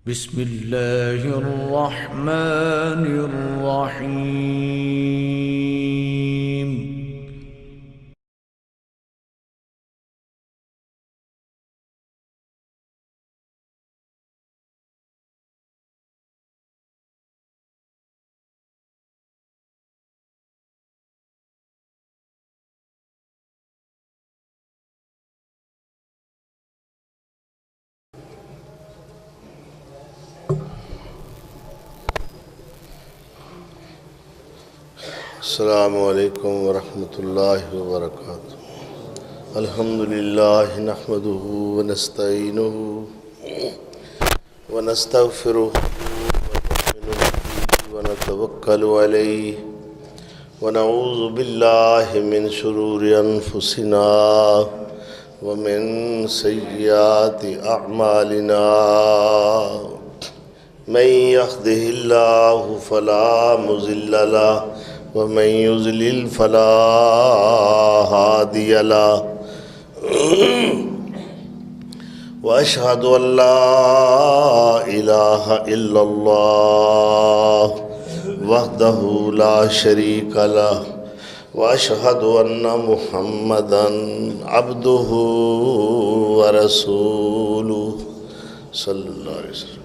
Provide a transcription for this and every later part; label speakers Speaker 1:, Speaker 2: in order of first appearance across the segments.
Speaker 1: بسم اللہ الرحمن الرحیم۔
Speaker 2: السلام علیکم ورحمۃ اللہ وبرکاتہ۔ الحمدللہ نحمدہ ونستعینہ ونستغفرہ ونتوکل علیہ ونعوذ باللہ من شرور انفسنا ومن سیئات اعمالنا، من يهده اللہ فلا مضل له ومن يضلل فلا هادي له، وأشهد أن لا إله إلا الله وحده لا شريك له، وأشهد أن محمدا عبده ورسوله صلى الله عليه وسلم۔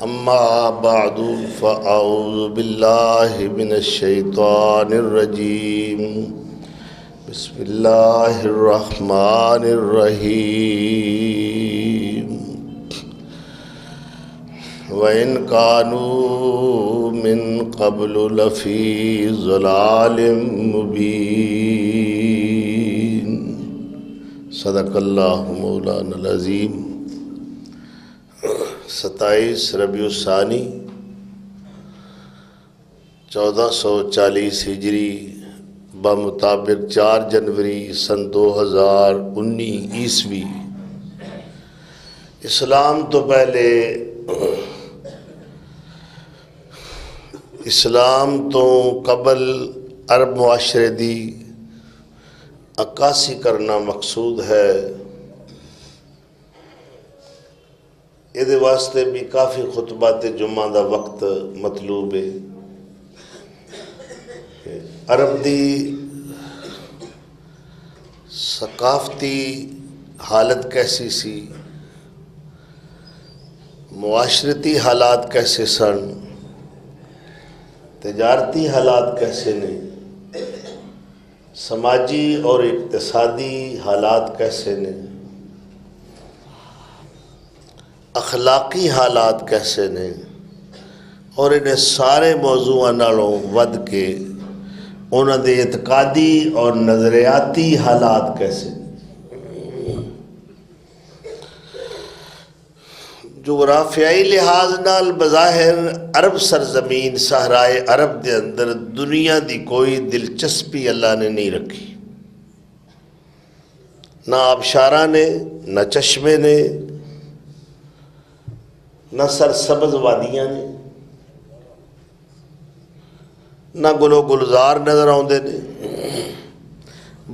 Speaker 2: اما بعد فاعوذ باللہ من الشیطان الرجیم، بسم اللہ الرحمن الرحیم۔ وَإِن كَانُوا مِن قَبْلُ لَفِي ضَلَالٍ مُبِينٍ۔ صدق اللہ مولانا العظیم۔ 27 ربیع الثانی 1440 ہجری بمطابق 4 جنوری سن 2019 عیسوی۔ اسلام تو پہلے اسلام تو قبل عرب معاشرے دی عکاسی کرنا مقصود ہے۔ یہ واسطے بھی کافی خطبات جمعہ دا وقت مطلوب ہے۔ عرب دی ثقافتی حالت کیسی سی، معاشرتی حالات کیسے سن، تجارتی حالات کیسے نے، سماجی اور اقتصادی حالات کیسے نے، اخلاقی حالات کیسے نے، اور انہیں سارے موضوعات نالوں ود کے انہوں دے اعتقادی اور نظریاتی حالات کیسے نے۔ جغرافیائی لحاظ نال بظاہر عرب سرزمین صحرائے عرب دے اندر دنیا دی کوئی دلچسپی اللہ نے نہیں رکھی، نہ آبشارہ نے، نہ چشمے نے، نہ سرسبز وادیاں نے، نہ گل و گلزار نظر آتے نے۔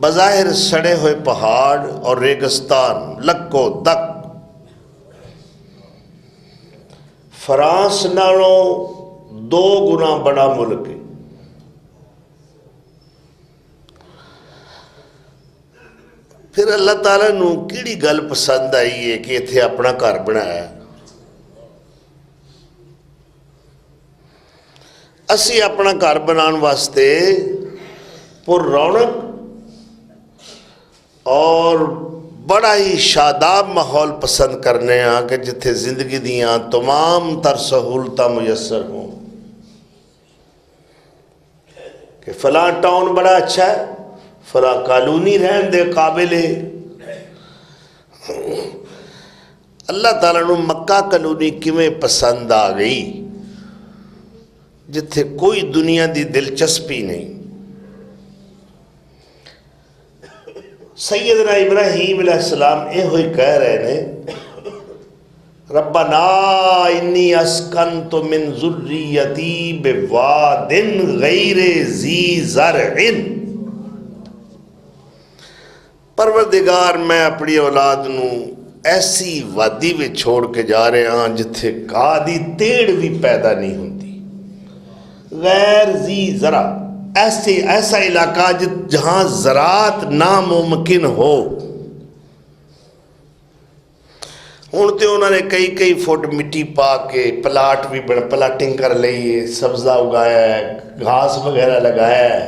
Speaker 2: بظاہر سڑے ہوئے پہاڑ اور ریگستان لکو دک۔ فرانس نالوں 2 گنا بڑا ملک ہے۔ پھر اللہ تعالیٰ نو کیڑی گل پسند آئی ہے کہ اتھے اپنا گھر بنایا۔ اسی اپنا گھر بنان واسطے پر رونق اور بڑا ہی شاداب ماحول پسند کرنے ہاں کہ جتھے زندگی دیاں تمام تر سہولتاں میسر ہوں، کہ فلاں ٹاؤن بڑا اچھا ہے، فلاں کالونی رہن دے قابل ہے۔ اللہ تعالیٰ نے مکہ کالونی کیویں پسند آ گئی جتھے کوئی دنیا دی دلچسپی نہیں۔ سیدنا ابراہیم علیہ السلام یہ ہوئی کہہ رہے ہیں، ربنا انی اسکنت من ذریتی بواد غیر ذی زرع، پروردگار میں اپنی اولاد نو ایسی وادی میں چھوڑ کے جا رہے ہیں جتھے گاہ دی تیڑ بھی پیدا نہیں ہوتی، غیر ذی زرع، ایسا علاقہ جہاں زراعت ناممکن ہو۔ ہوں تو انہوں نے کئی فٹ مٹی پا کے پلاٹ بھی پلاٹنگ کر لی ہے، سبزہ اگایا ہے، گھاس وغیرہ لگایا ہے،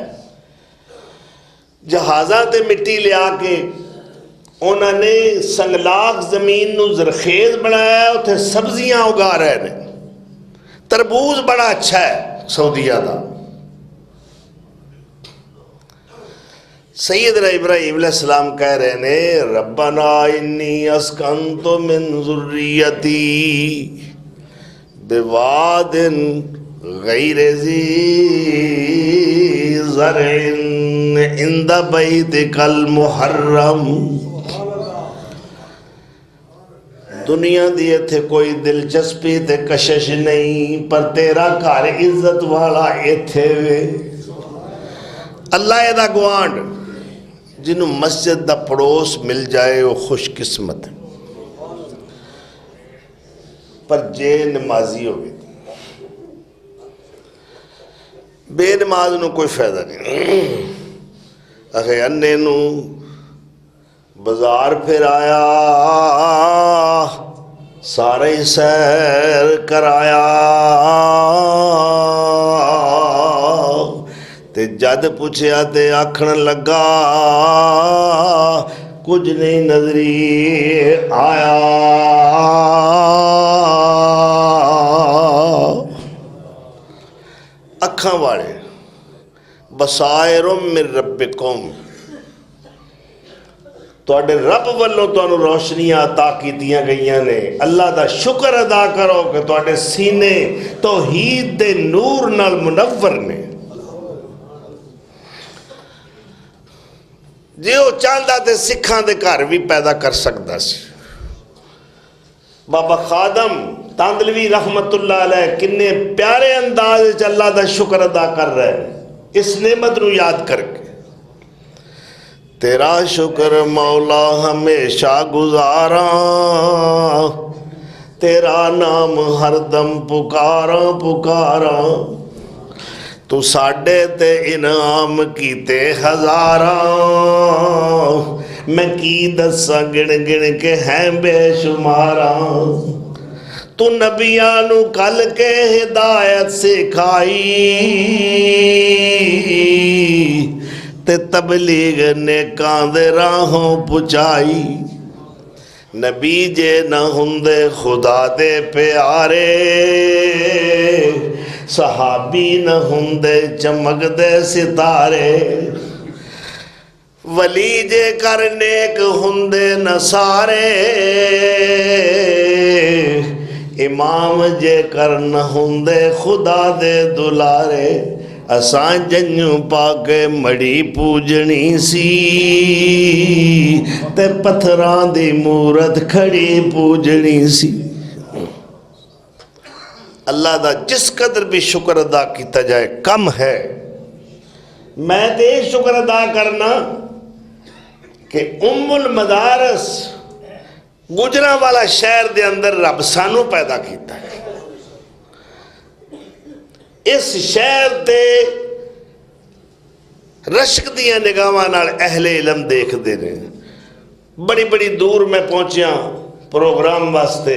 Speaker 2: جہازاں تے مٹی لیا کے انہوں نے سنگلاخ زمین نو زرخیز بنایا ہے، اتنے سبزیاں اگا رہے ہیں۔ تربوز بڑا اچھا ہے سعودیہ دا۔ سیدنا ابراہیم علیہ السلام کہہ رہے ہیں ربنا انی اسکنت من ذریتی بواد غیر ذی زرع عند بیتک المحرم۔ دنیا دی ایتھے کوئی دلچسپی تے کشش نہیں، پر تیرا گھر عزت والا ایتھے وے۔ اللہ دا گوانڈ جنہوں مسجد دا پڑوس مل جائے وہ خوش قسمت، پر جے نمازی ہوگی بے نماز نو کوئی فائدہ نہیں۔ اکھے انے نو بازار پھر آیا، سارے سیر کرایا، تے جد پوچھیا تے آکھن لگا کچھ نہیں نظری آیا۔ اکھاں والے بصائر من ربکم، تواڈے رب والوں تانوں روشنیاں عطا کیتیاں گئیاں نے۔ اللہ دا شکر ادا کرو کہ تواڈے سینے توحید دے نور نال منور نے۔ جے وہ چاہتا تے سکھاں دے گھر بھی پیدا کر سکتا سی۔ بابا خادم تاندلوی رحمت اللہ علیہ کنے پیارے انداز اللہ دا شکر ادا کر رہے ہیں اس نعمت نو یاد کر کے۔ تیرا شکر مولا ہمیشہ گزاراں، تیرا نام ہر دم پکاراں پکاراں، تو ساڈے تے انعام کیتے ہزاراں، میں کی دساں گن گن کے ہیں بے شماراں۔ تو نبیاں نو کل کے ہدایت سکھائی، تے تبلیغ نیکاں دے راہوں پچائی۔ نبی جے نہ ہوندے خدا دے پیارے، صحابی نہ ہوندے چمک دے ستارے، ولی جے کر نیک ہوندے نہ سارے، امام جے کر نہ ہوندے خدا دے دلارے۔ اساں جنوں پا کے مڑی پوجنی سی، تے پتھراں دی مورت کھڑی پوجنی سی۔ اللہ دا جس قدر بھی شکر ادا کیتا جائے کم ہے۔ میں تے شکر ادا کرنا کہ ام المدارس گجراں والا شہر دے اندر رب سانو پیدا کیتا ہے۔ اس شہر تے رشک دیاں نگاہاں نال اہل علم دیکھ دے نے۔ بڑی بڑی دور میں پہنچیاں پروگرام واسطے،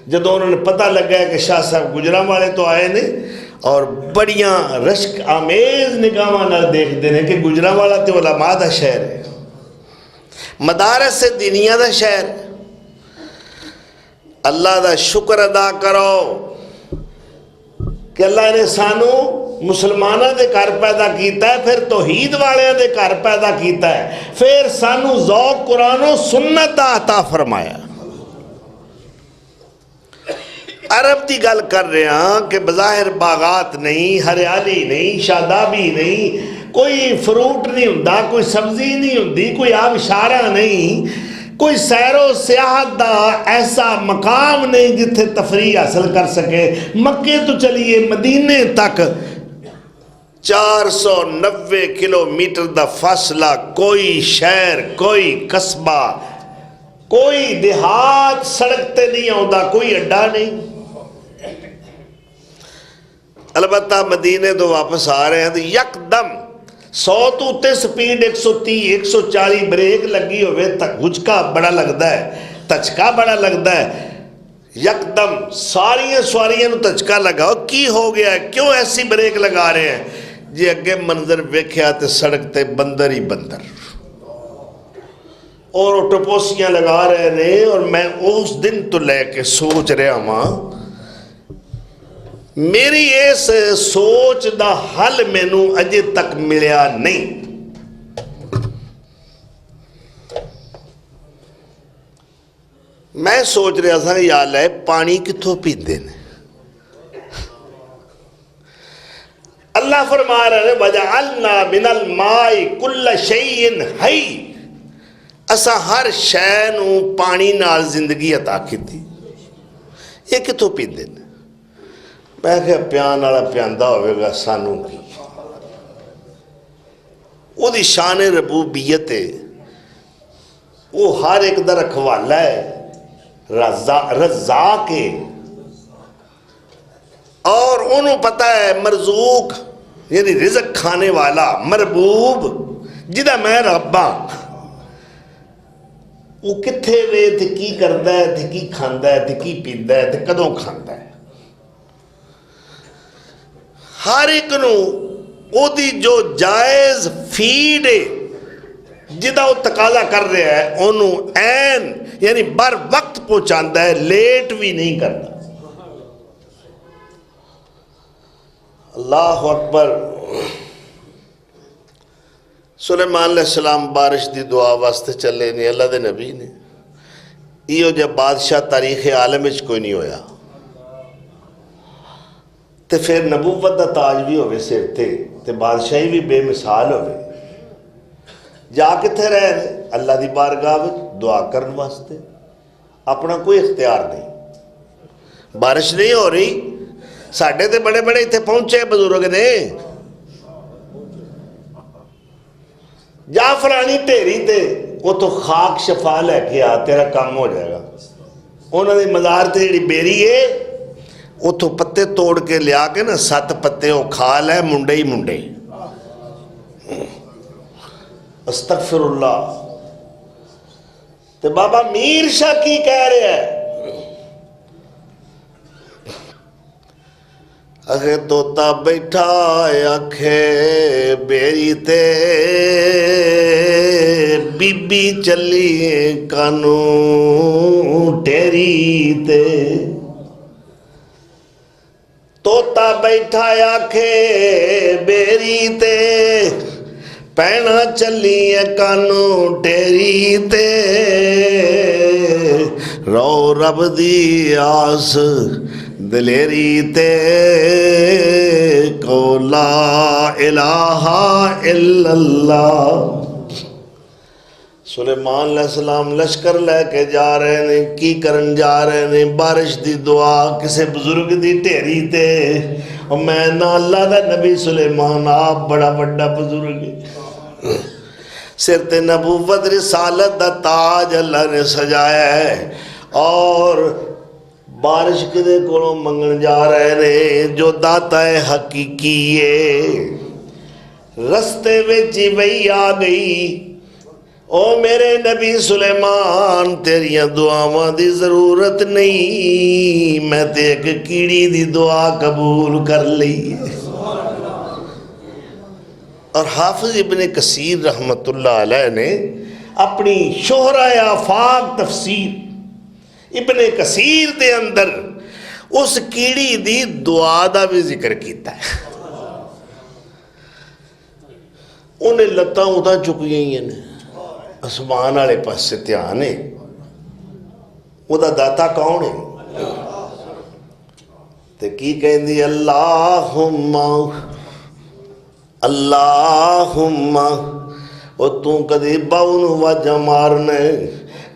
Speaker 2: جدوں انہوں نے پتہ لگا ہے کہ شاہ صاحب گجراں والے تو آئے نے، اور بڑیاں رشک آمیز نگاہاں نال دیکھ دے نے کہ گجراں والا تے علماء دا شہر ہے، مدارس سے دینیا دا شہر۔ اللہ دا شکر ادا کرو کہ اللہ نے سانو مسلمانہ دے گھر پیدا کیتا ہے، پھر توحید والے دے گھر پیدا کیتا ہے، پھر سانو ذوق قرآن و سنت دا عطا فرمایا۔ عرب دی گل کر رہے ہیں کہ بظاہر باغات نہیں، ہریالی نہیں، شادابی نہیں، کوئی فروٹ نہیں ہوندا، کوئی سبزی نہیں ہوندی، کوئی آبشارہ نہیں، کوئی سیر و سیاحت دا ایسا مقام نہیں جتھے تفریح حاصل کر سکے۔ مکے تو چلیے مدینے تک 490 کلومیٹر دا فاصلہ، کوئی شہر کوئی قصبہ کوئی دیہات سڑک تے نہیں آتا، کوئی اڈا نہیں۔ البتہ مدینے تو واپس آ رہے ہیں تو یک دم 100 تو اتے سپیڈ 130 140 بریک لگی ہوئے، ہچکا بڑا لگتا ہے، تچکا بڑا لگتا ہے۔ یک دم ساریاں سواریاں تچکا لگاؤ، کی ہو گیا ہے، کیوں ایسی بریک لگا رہے ہیں؟ جی اگے منظر ویکھیا تے سڑک تے بندر ہی بندر اور ٹپوسیاں لگا رہے ہیں۔ اور میں اس دن تو لے کے سوچ رہا ہوں، میری اس سوچ دا حل مینوں اجے تک ملیا نہیں۔ میں سوچ رہا تھا یا اللہ پانی کتھوں پیندے نے؟ اللہ فرما رہے ہیں وَجَعَلْنَا مِنَ الْمَاءِ كُلَّ شَيْءٍ حَيٍّ، اسا ہر شے نوں پانی نال زندگی عطا کیتی، یہ کتھوں پیندے نے؟ میں کہ پیان والا پیاندا ہوئے گا، سانوں کی وہ دی شان ربوبیت ہے، وہ ہر ایک دا رکھوالا ہے، رزاق ہے، اور انہوں پتہ ہے مرزوق یعنی رزق کھانے والا، مربوب جدہ میں ربا وہ کتھے وے تھے، کی کردہ ہے تھے، کی کھاندہ ہے تھے، کی پیندہ ہے تھے، کدوں کھاندہ ہے۔ ہر ایک نو او دی جو جائز فیڈ ہے جدہ وہ تقاضا کر رہا ہے انہوں این یعنی بر وقت پہنچاندہ ہے، لیٹ بھی نہیں کرتا۔ اللہ اکبر۔ سلیمان علیہ السلام بارش دی دعا واسطے چلے نہیں، اللہ دے نبی نے یہ جب بادشاہ تاریخ عالم وچ کوئی نہیں ہویا، تے پھر نبوت دا تاج بھی ہوئے سر تے بادشاہی بھی بے مثال ہوئے، جا کے تھے رہے اللہ دی بارگاہ وچ دعا کرن واسطے، اپنا کوئی اختیار نہیں۔ بارش نہیں ہو رہی، ساڑھے تے بڑے بڑے اتھے پہنچے بزرگ نے، جا فلانی ٹیری تے وہ تو خاک شفا لے کے آ، تیرا کام ہو جائے گا۔ انہوں نے مزار تے جڑی بیری ہے وہ تو پتے توڑ کے لیا کے نا 7 پتے وہ کھا لے، منڈے ہی منڈے۔ استغفر اللہ۔ تو بابا میر شاہ کی کہہ رہے ہیں، اگے توتا بیٹھا آکھے بیری تے، بی بی چلی کانوں ٹیری تے، توتا بیٹھا آکھے بیری تے، پینا چلی کانوں ٹیری تے، رو رب دی آس دلیری تے، کو لا الہ الا اللہ۔ سلیمان علیہ السلام لشکر لے کے جا رہے ہیں، کی کرن جا رہے ہیں؟ بارش دی دعا کسے بزرگ دی ٹھیری تے، اور میں نا اللہ دا نبی سلیمان آپ بڑا بڑا بزرگ ہے، سر تے نبوت رسالت دا تاج اللہ نے سجایا ہے، اور بارش کدے کولوں منگن جا رہے ہیں جو داتا ہے حقیقی ہے۔ رستے وچ وہی آ گئی، او میرے نبی سلیمان تیریاں دعاواں دی ضرورت نہیں، میں تے ایک کیڑی دی دعا قبول کر لی۔ اور حافظ ابن کثیر رحمت اللہ علیہ نے اپنی شہرہ آفاق تفسیر ابن کثیر دے اندر اس کیڑی دی دعا دا بھی ذکر کیتا ہے۔ انہیں لتاں ادھا چکی ہیں نے، اسمان والے پاس سے دھیان ہے، وہ دا داتا کون ہے؟ تے کی کہیں دی اللہم اللہم، وہ تو کدی باؤن وجہ مارنے،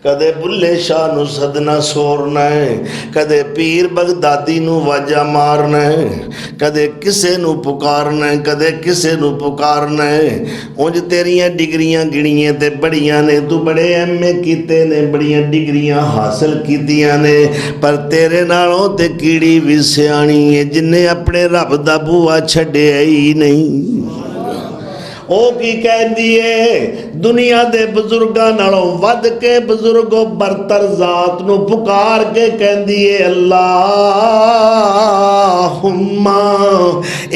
Speaker 2: کدے بلے شاہ نو صدنا سورنا ہے، کدے پیر بغدادی نو واجہ مارنا ہے، کدے کسے نو پکارنا ہے، کدے کسے نو پکارنا ہے۔ اونج تیریاں ڈگریاں گنیاں تے بڑیاں نے، تو بڑے ایم اے کیتے نے، بڑیاں ڈگریاں حاصل کیتیاں نے، پر تیرے نالوں تے کیڑی بھی سیانی ہے جن نے اپنے رب دا بوا چھڑے ہی نہیں۔ او کی کہہ دیئے دنیا دے بزرگاں نالوں ود کے بزرگوں برتر ذات نو پکار کے کہہ دیئے اللہم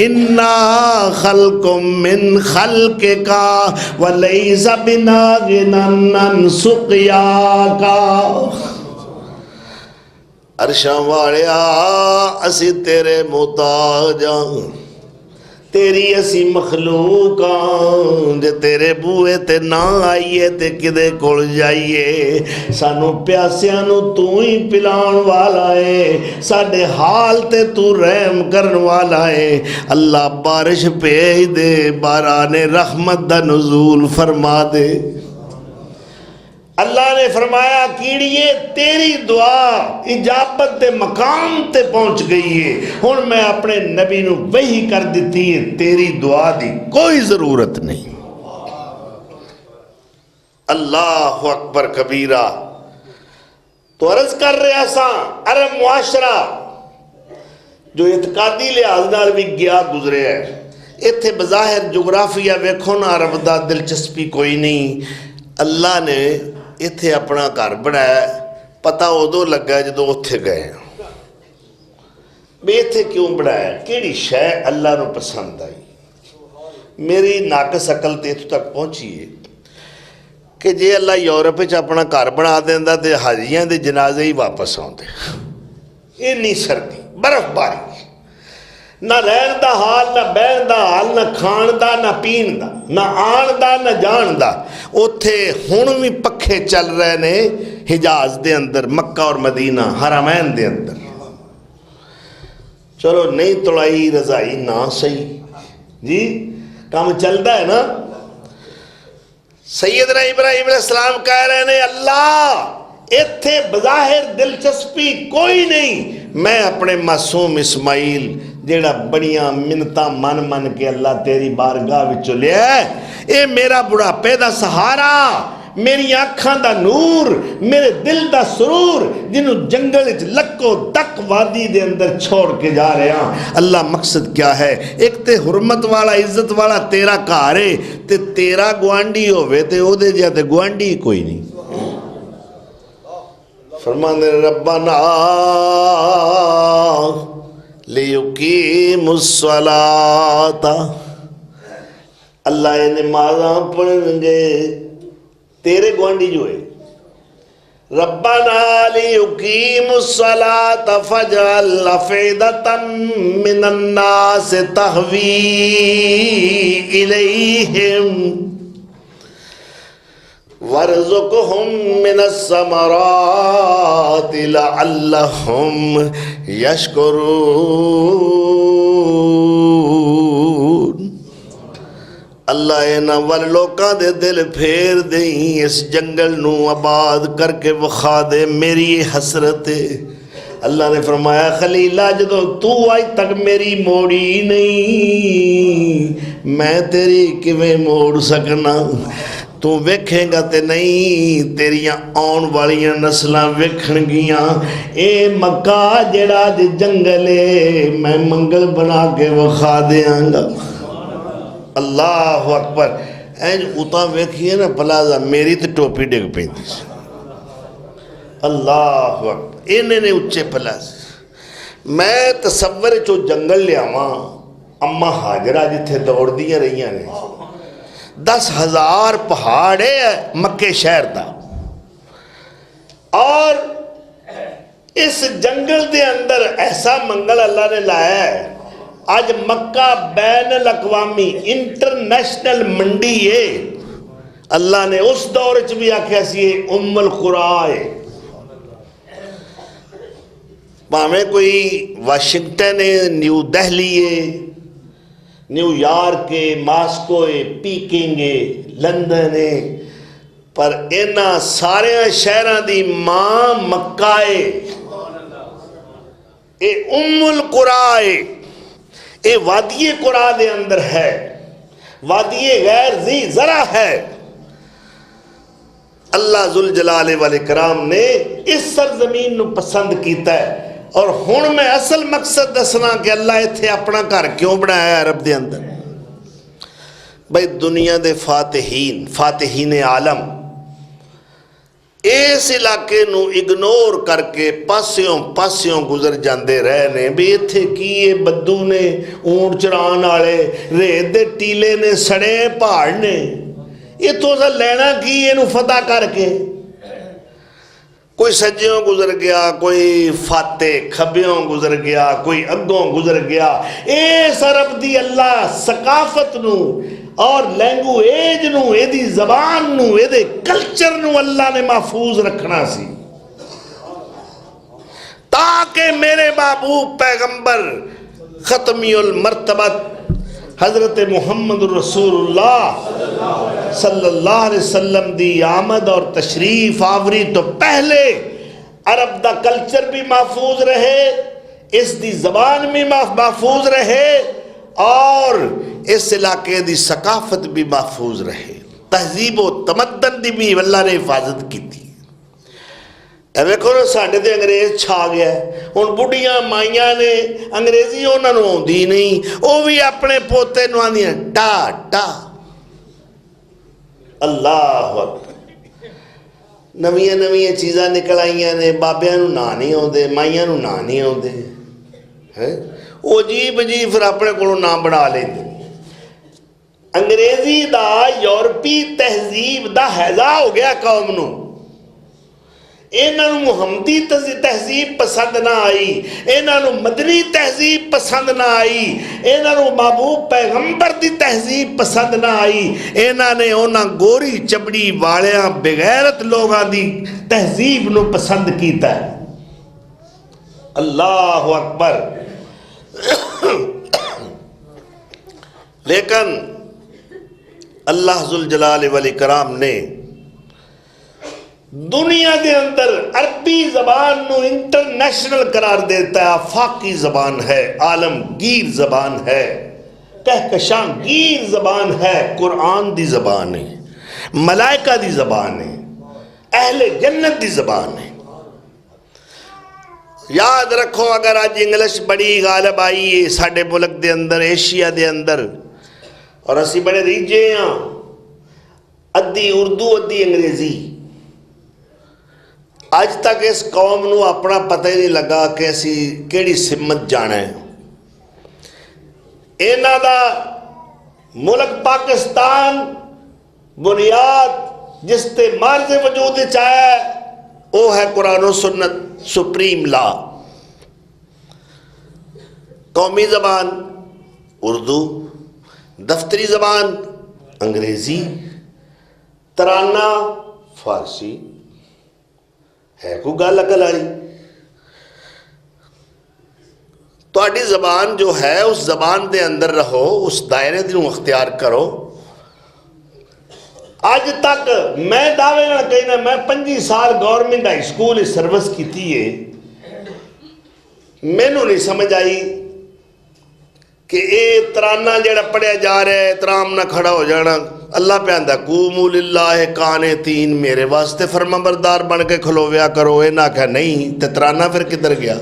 Speaker 2: انا خلق من خلقکا ولیس بناغنن سقیاکا۔ عرشاں والیا اسی تیرے محتاج ہاں، تیری اسی مخلوق ہاں، جے تیرے بوئے تے نہ آئیے تے کدے کول جائیے، سانو پیاسیاں نو تو ہی پلان والا ہے، ساڑے حال تے تو رحم کرن والا ہے۔ اللہ بارش بھیج دے، باران رحمت دا نزول فرما دے۔ اللہ نے فرمایا کیڑیے تیری دعا اجابت دے مقام تے پہنچ گئی ہے، ہن میں اپنے نبی نو وحی کر دیتی ہے، تیری دعا دی کوئی ضرورت نہیں۔ اللہ اکبر کبیرہ۔ تو عرض کر رہے ساں عرب معاشرہ جو اعتقادی لحاظ نال بھی گیا گزرے ہے، ایتھے بظاہر جغرافیہ ویکھو نا عرب دا دلچسپی کوئی نہیں، اللہ نے ایتھے اپنا گھر بنایا، پتہ ادو لگا جدو اتھے گئے بھی ایتھے کیوں بنایا، کیڑی شے اللہ نو پسند آئی۔ میری ناقص عقل تے اتھو تک پہنچی ہے کہ جے اللہ یورپ وچ اپنا گھر بنا دیندا تے حاجیاں دے جنازے ہی واپس آندے، اینی سردی برف باری، نہ رہن دا حال، نہ بہن دا حال، نہ کھان دا، نہ پین دا، نہ آن دا، نہ جان دا۔ اتھے ہن بھی پکھے چل رہے نے حجاز دے اندر، مکہ اور مدینہ حرمین دے اندر۔ چلو نہیں توڑائی رضائی نہ صحیح جی، کام چلتا ہے نا۔ سیدنا ابراہیم علیہ السلام کہہ رہے ہیں اللہ ایتھے بظاہر دلچسپی کوئی نہیں، میں اپنے معصوم اسماعیل جیڑا بڑیاں منتاں من من کے اللہ تیری بارگاہ وچوں لیا ہے، اے میرا بڑھاپے دا سہارا، میری آنکھاں دا نور، میرے دل دا سرور، جنہوں جنگل وچ لکو دک وادی دے اندر چھوڑ کے جا رہے ہیں۔ اللہ مقصد کیا ہے؟ ایک تے حرمت والا عزت والا تیرا گھر ہے تے تیرا گوانڈی ہوئے تے او دے جاتے گوانڈی کوئی نہیں۔ فرمانے ربنا لیقیم الصلاۃ، اللہ یہ نمازاں پڑھیں گے تیرے گوانڈی جو ہے، ربنا لیقیم الصلاۃ فاجعل افئدۃ من الناس تہوی الیہم وارزقہم من الثمرات لعلہم یشکرون۔ اللہ اینا وال لوکاں دے دل پھیر دیں، اس جنگل نو آباد کر کے وخا دے میری حسرت۔ اللہ نے فرمایا خلیلہ جدو تو آج تک میری موڑی نہیں، میں تیری کیویں موڑ سکنا؟ تو ویکھیں گا تے نہیں، تیریاں آن والیاں نسلاں ویکھن گیاں، اے مکہ جڑا دے جنگلے میں منگل بنا کے وخا دیاں گا۔ اللہ اکبر۔ اینج اتاں ویکھئے نا پلازا میری تے ٹوپی ڈگ پیندی سی۔ اللہ اکبر۔ اینے نے اچھے پلازا میں تصور چو جنگل لیا ماں اماں حاجرہ جتھے دوڑ دیا رہیاں نے، 10,000 پہاڑے مکے شہر دا، اور اس جنگل دے اندر ایسا منگل اللہ نے لایا ہے، آج مکہ بین الاقوامی انٹرنیشنل منڈی ہے۔ اللہ نے اس دور چ بھی آکھیا سی ام القرآ ہے، پاویں کوئی واشنگٹن ہے، نیو دہلی ہے، نیو یارک ہے، ماسکو ہے، پیکنگ ہے، لندن ہے، پر انہاں سارے شہراں دی ماں مکہ ہے، اے ام القرآ ہے، اے وادی قرآ دے اندر ہے، وادی غیر ذی زرع ہے۔ اللہ ذوالجلال والاکرام نے اس سرزمین نو پسند کیتا ہے۔ اور ہن میں اصل مقصد دسنا کہ اللہ ایتھے اپنا گھر کیوں بنایا ہے عرب دے اندر۔ بھئی دنیا دے فاتحین عالم اس علاقے نو اگنور کر کے پاسیوں گزر جاندے رہے نے بھی ایتھے کی بدو نے، اونٹ چران والے، ریت دے ٹیلے نے، سڑے پہاڑ نے، یہ تو لینا کی یہ فتح کر کے۔ کوئی سجیوں گزر گیا، کوئی فاتح کھبیوں گزر گیا، کوئی اگوں گزر گیا۔ اس عرب دی اللہ ثقافت نو اور لینگویج نو، اے دی زبان نو، اے دے کلچر نو اللہ نے محفوظ رکھنا سی، تاکہ میرے محبوب پیغمبر ختمی المرتبت حضرت محمد رسول اللہ صلی اللہ علیہ وسلم دی آمد اور تشریف آوری تو پہلے عرب دا کلچر بھی محفوظ رہے، اس دی زبان بھی محفوظ رہے، اور اس علاقے دی ثقافت بھی محفوظ رہے، تہذیب و تمدن دی بھی اللہ نے حفاظت کی تھی۔ ویکھو نا ساڈے تے انگریز چھا گیا ہے، ہن بڑھیاں مائیاں نے انگریزی انہاں نوں آندی نہیں، وہ بھی اپنے پوتے نوں آندیاں ٹا ٹا۔ اللہ اکبر، نویاں چیزاں نکل آئیاں نے، بابیاں نوں نا نہیں آندے، مائیاں نوں نا نہیں آندے، وہ عجیب پھر اپنے کولوں نام بنا لیندے۔ انگریزی دا یورپی تہذیب دا ہیضا ہو گیا قوم نوں، انہوں محمدی تہذیب پسند نہ آئی، انہوں مدنی تہذیب پسند نہ آئی، انہوں محبوب پیغمبر دی تہذیب پسند نہ آئی، انہوں نے انہوں گوری چبڑی والیاں بغیرت لوگاں دی تہذیب نو پسند کیتا ہے۔ اللہ اکبر۔ لیکن اللہ ذوالجلال والاکرام نے دنیا دے اندر عربی زبان نو انٹرنیشنل قرار دیتا ہے، آفاقی زبان ہے، عالمگیر زبان ہے، کہکشاں گیر زبان ہے، قرآن دی زبان ہے، ملائکہ دی زبان ہے، اہل جنت دی زبان ہے۔ یاد رکھو اگر آج انگلش بڑی غالب آئی ہے ساڑھے ملک دے اندر، ایشیا دے اندر، اور اسی بڑے ریجے ہیں، ادھی اردو ادھی انگریزی، آج تک اس قوم نو اپنا پتہ ہی نہیں لگا کہ اسی کیڑی سمت جانا ہے۔ اینا دا ملک پاکستان بنیاد جس تے مارز وجود چاہے وہ ہے قرآن و سنت، سپریم لا۔ قومی زبان اردو، دفتری زبان انگریزی، ترانہ فارسی، ہے کوئی گل اکل آئی؟ تہاڈی زبان جو ہے اس زبان دے اندر رہو، اس دائرے دے اختیار کرو۔ آج تک میں دعوے نہ کہنا، میں 25 سال گورنمنٹ ہائی سکول سروس کی تھی ہے، میں نو نہیں سمجھ آئی کہ اے ترانہ جڑا پڑھیا جا رہا ہے احترام نہ کھڑا ہو جانا، اللہ پہ آندہ قوموا للہ قانتین، میرے واسطے فرما بردار بن کے کھلویا کرو، اے نہ کہا نہیں، تے ترانہ پھر کدھر گیا؟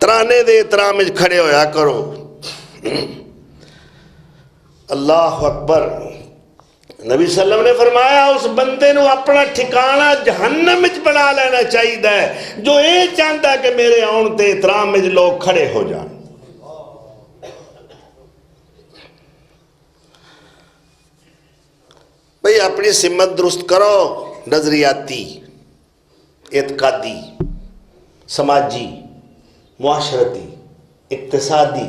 Speaker 2: ترانے دے احترام وچ کھڑے ہویا کرو۔ اللہ اکبر۔ نبی صلی اللہ علیہ وسلم نے فرمایا اس بندے نو اپنا ٹھکانہ جہنم وچ بنا لینا چاہیے جو اے چاہتا ہے کہ میرے آن تے احترام وچ لوگ کھڑے ہو جان۔ بھئی اپنی سمت درست کرو، نظریاتی، اعتقادی، سماجی، معاشرتی، اقتصادی،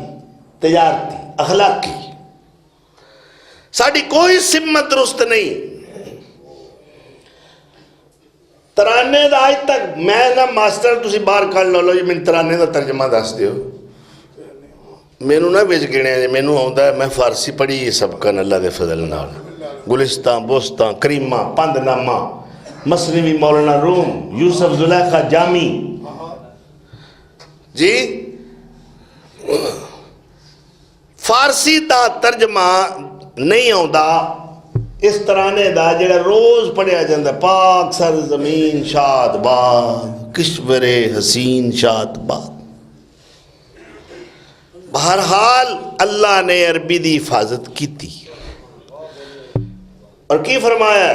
Speaker 2: تجارتی، اخلاقی، ساڑھی کوئی سمت درست نہیں۔ ترانے دا آج تک میں نہ ماسٹر تسی باہر کھڑ لو جی میں ترانے دا ترجمہ دس دیو، میں نو نہ بیچ گنے ہیں، میں نو آؤں دا میں فارسی پڑھی یہ سب کن اللہ دے فضل نال، گلستان بوستان کریمہ پند نامہ مصنوی مولانا روم یوسف زلیخا جامی جی فارسی دا ترجمہ نہیں آؤں اس ترانے دا جڑا روز پڑھیا جاندہ پاک سر زمین شاد باد کشور حسین شاد باد. بہرحال اللہ نے عربی دی حفاظت کی تھی اور کی فرمایا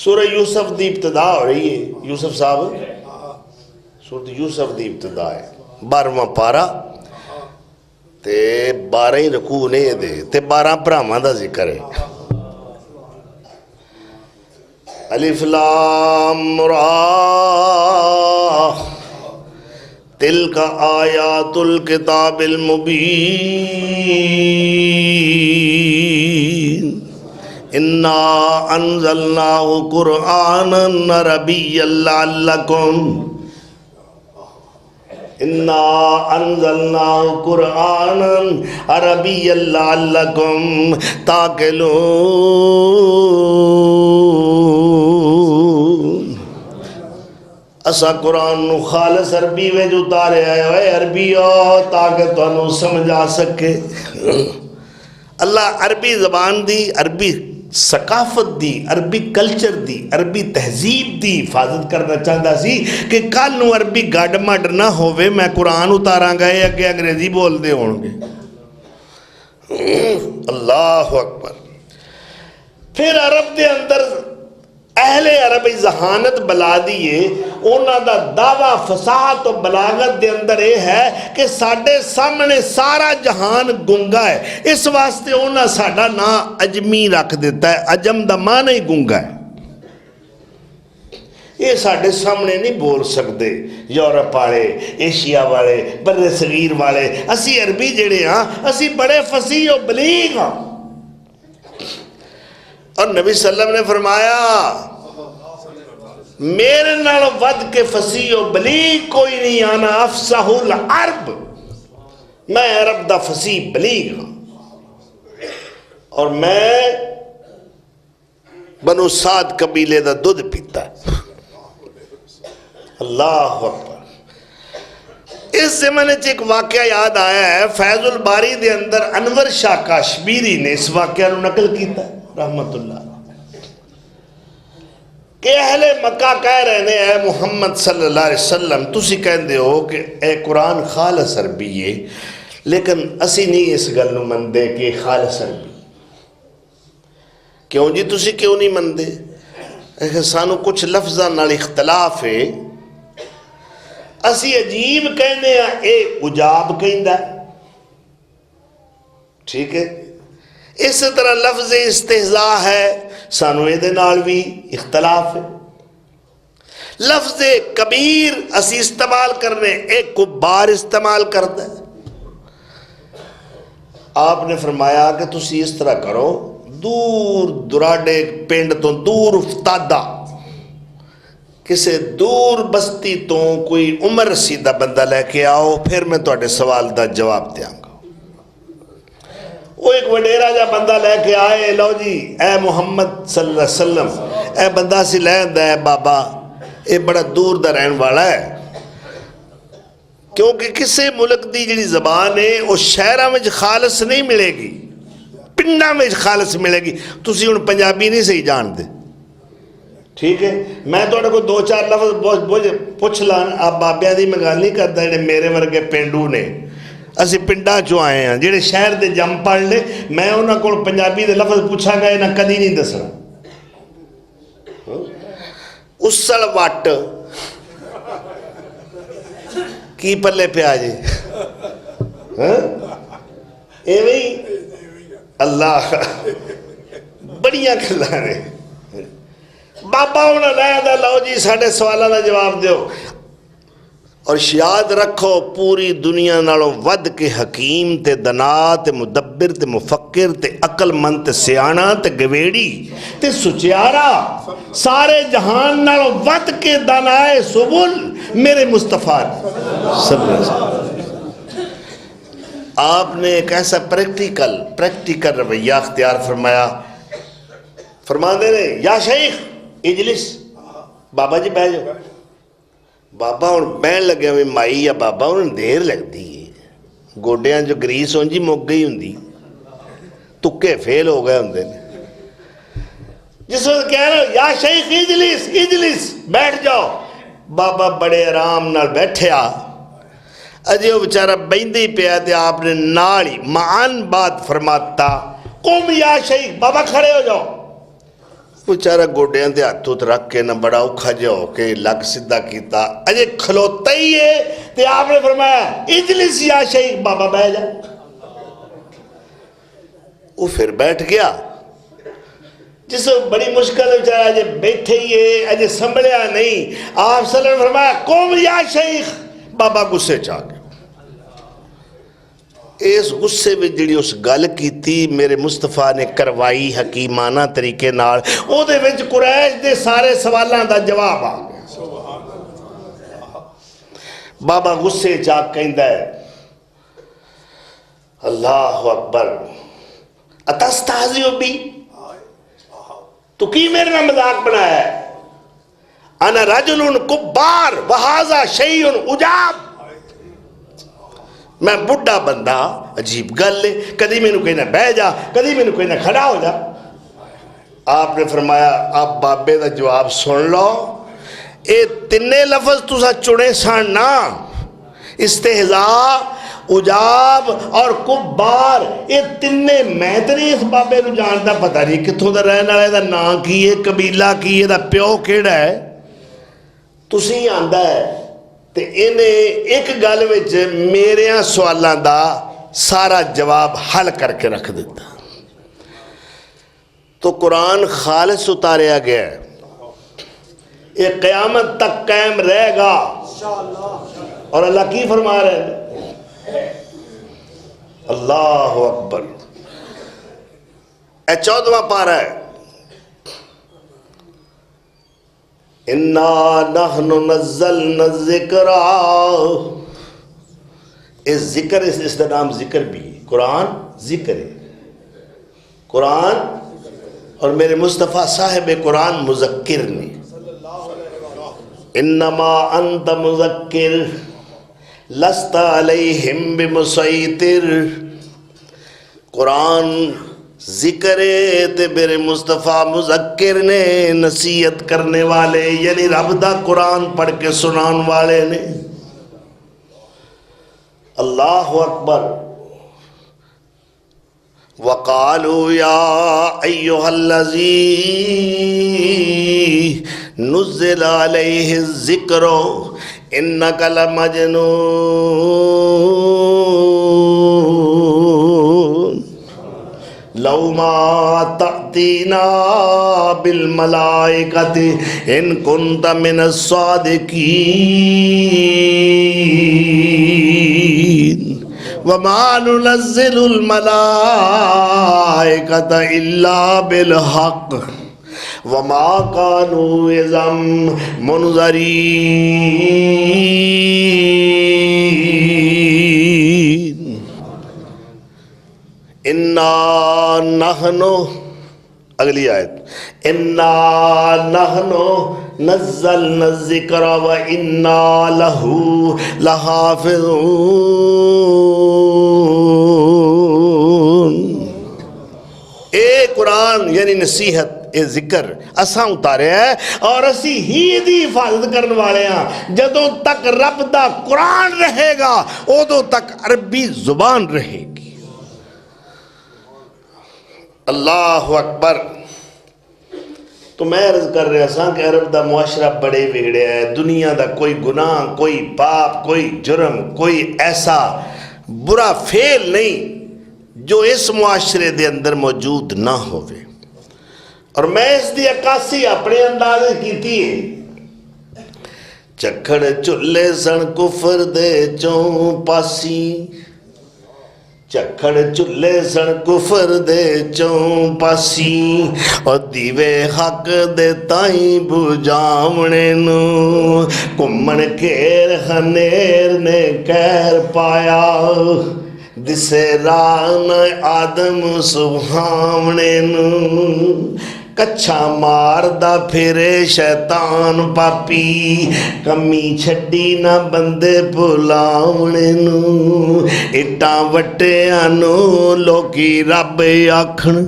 Speaker 2: سورہ یوسف دی ابتدا ہو رہی ہے. یوسف صاحب سورہ یوسف دی ابتدا ہے 12واں پارا تے 12 ہی رکوع نے دے تے 12 بھراواں دا ذکر ہے. الف لام را تلک آیات الکتاب المبین انا انزلناہ قرآنا عربیا لعلکم انا انزلناہ قرآنا عربیا لعلکم تاکلون. اسا قرآن نو خالص عربی میں جو اتارے آئے ہوئے عربی ہو تاکہ تو انہوں سمجھا سکے. اللہ عربی زبان دی عربی ثقافت دی عربی کلچر دی عربی تہذیب دی حفاظت کرنا چاہتا سی کہ کل نو عربی گاڑ مڈ نہ ہوئے میں قرآن اتاراں گا یا کہ انگریزی بول دے ہوں گے. اللہ اکبر. پھر عرب دے اندر اہل عربی ذہانت بلا دیئے اونا دا دعویٰ فصاحت و بلاغت دے اندر یہ ہے کہ ساڑھے سامنے سارا جہان گنگا ہے. اس واسطے اونا ساڑھا نا اجمی رکھ دیتا ہے. اجم دا معنی ہی گنگا ہے. یہ ساڑھے سامنے نہیں بول سکتے. یورپ والے ایشیا والے بر صغیر والے اسی عربی جڑے ہاں اسی بڑے فصیح و بلیغ ہاں. اور نبی صلی اللہ علیہ وسلم نے فرمایا میرے نال ود کے فصیح و بلیغ کوئی نہیں آنا افصح العرب. میں عرب دا فصیح بلیغ ہوں اور میں بنو سعد قبیلے دا دودھ پیتا ہے. اللہ اکبر. اس زمانے سے ایک واقعہ یاد آیا ہے فیض الباری دے اندر انور شاہ کاشمیری نے اس واقعہ نو نقل کیتا ہے رحمت اللہ کہ اہل مکہ کہہ رہے ہیں اے محمد صلی اللہ علیہ وسلم تسی کہندے ہو کہ اے قرآن خالص عربی ہے لیکن اسی نہیں اس گل نو مندے کہ خالص عربی. کیوں جی تسی کیوں نہیں مندے؟ سانو کچھ لفظاں نال اختلاف ہے. اسی عجیب کہنے ہیں اے عجاب کہندہ ٹھیک ہے. اس طرح لفظ استہزاء ہے سانو یہ دے نال بھی اختلاف ہے. لفظ کبیر اسی استعمال کرنے ایک کبار استعمال کرتا ہے. آپ نے فرمایا کہ تسی اس طرح کرو دور دراڈے پینڈ تو دور افتادہ کسے دور بستی تو کوئی عمر رسیدہ بندہ لے کے آؤ پھر میں تواڈے سوال دا جواب دیاں گا. وہ ایک وڈیرا جا بندہ لے کے آئے لو جی اے محمد صلی اللہ علیہ وسلم اے بندہ سی لے اندہ ہے بابا اے بڑا دور دا رہن والا ہے کیونکہ کسے ملک دی جڑی زبان ہے وہ شہرہ میں خالص نہیں ملے گی پنڈا میں خالص ملے گی. تسی ان پنجابی نہیں صحیح جان دے ٹھیک ہے. میں تو کو دو چار لفظ پوچھ لان آپ بابیاں دی میں گل نہیں کرتا جڑے میرے ورگے پینڈو نے اسی پنڈا چو آئے ہیں جڑے شہر دے جم پڑھ لے میں انہاں کو پنجابی دے لفظ پوچھا گئے نہ کدی نہیں دسنا. اسل وٹ کی پلے پہ آ جی ایویں اللہ بڑیاں کھلا رہے بابا انہاں لے دا لو جی ساڑھے سوالہ دا جواب دیو. اور یاد رکھو پوری دنیا نالوں ود کے حکیم تے دنا تے مدبر تے مفکر تے عقل مند تے سیانا تے گویڑی تے سچیارا سارے جہان نالوں ود کے دنائے سبل میرے مصطفیٰ صلی اللہ علیہ وسلم. آپ نے ایک ایسا پریکٹیکل رویہ اختیار فرمایا فرماندے نے یا شیخ اجلس، بابا جی بہ جاؤ. بابا ہوں بہن لگے ہوئے مائی یا بابا ہوں دیر لگتی ہے، گوڈیاں جو گریس ہوں جی مک گئی ہوں، تکے فیل ہو گئے ہوں. جس وقت کہہ رہے ہو یا شیخ اجلس اجلس، بیٹھ جاؤ، بابا بڑے آرام نال بیٹھیا. اجے وہ بیچارہ بہندے ہی پیا تے آپ نے نال ہی معان بات فرماتا قم یا شیخ، بابا کھڑے ہو جاؤ. بیچارہ گوڈیاں دے ہاتھ ات رکھ کے نہ بڑا اوکھا جا ہو کے لگ سدھا کیتا، اجے کھلوتا ہی ہے تے آپ نے فرمایا اجلس یا شیخ، بابا بیٹھ جا. وہ پھر بیٹھ گیا. جس بڑی مشکل بیچارہ اجے بیٹھے ہی ہے، اجے سنبھلیا نہیں، آپ صلی اللہ علیہ وسلم نے فرمایا قم یا شیخ، بابا غصے چاہ گئے. اس غصے میں جڑی اس گل کیتی میرے مصطفیٰ نے کروائی حکیمانہ طریقے نال، او دے وچ قریش دے سارے سوالاں دا جواب آ گیا. بابا غصے چاہ کہندا ہے اللہ اکبر اتستہزئ بی، تو کی میرے نام مذاق بنایا ہے؟ انا رجل کبار وہذا شیء عجاب، میں بڑھا بندہ، عجیب گل لے، کدی میں نو کہنا بہ جا، کدی میں نو کہنا کھڑا ہو جا. آپ نے فرمایا آپ بابے دا جواب سن لو، اے تنے لفظ تسا چنے سن نا، استہزاء، عجاب اور کبار، اے تنے میں تری اس بابے نو جانتا، پتہ نہیں کتھوں دا رہن والے دا نام کی ہے، قبیلہ کی ہے، دا پیو کیڑا ہے، تسی آندا ہے. تے انہیں ایک گل وچ میرے سوالاں دا سارا جواب حل کر کے رکھ دیتا. تو قرآن خالص اتاریا گیا ہے، یہ قیامت تک قائم رہے گا. اور اللہ کی فرما رہے ہیں اللہ اکبر. اے 14واں پارہ ہے، اِنَّا نَحْنُ نَزَّلْنَا الذِّكْرَ، اس ذکر اس کا نام ذکر بھی ہے، قرآن ذکر ہے. قرآن اور میرے مصطفیٰ صاحب قرآن مذکر نے. انما انت مذکر لست علیہم بمسیطر، قرآن ذکر ہے تے میرے مصطفیٰ مذکر نے، نصیحت کرنے والے، یعنی رب دا قرآن پڑھ کے سنان والے نے. اللہ اکبر. وَقَالُوا يَا أَيُّهَا الَّذِي نُزِّلَ عَلَيْهِ الذِّكْرُ إِنَّكَ لَمَجْنُونٌ لَوْ مَا تَأْتِينَا بِالْمَلَائِكَةِ إِن كُنْتَ مِنَ الصَّادِقِينَ وَمَا نُنَزِّلُ الْمَلَائِكَةَ إِلَّا بِالْحَقِّ وَمَا كَانُوا إِذًا مُنذَرِينَ. اِنَّا نَحْنُ، اگلی آیت، اِنَّا نَحْنُ نَزَّلْنَا الذِّكْرَ وَإِنَّا لَهُ لَحَافِظُونَ. اے قرآن یعنی نصیحت، اے ذکر اساں اتارے ہیں اور اسی ہی دی حفاظت کرنے والے ہیں. جدوں تک رب دا قرآن رہے گا ادوں تک عربی زبان رہے گی. اللہ اکبر. تو میں عرض کر رہا سا کہ عرب دا معاشرہ بڑے بگڑے ہے. دنیا دا کوئی گناہ، کوئی پاپ، کوئی جرم، کوئی ایسا برا فعل نہیں جو اس معاشرے دے اندر موجود نہ ہوئے. اور میں اس دی عکاسی اپنے انداز کیتی ہے. چکھڑ چلے سن کفر دے چوں پاسی، چکھڑ چلے سن کفر دے چوں پاسی، اور دیوے حق دے تائیں بجاونے نو، کمن کیر خنیر نے کیر پایا، دسے ران آدم سبحاونے نو، کچھا ماردا پھرے شیطان پاپی کمی چھڈی نہ بندے بلاونے نو اٹاں وٹیاں نو لوکی رب آکھن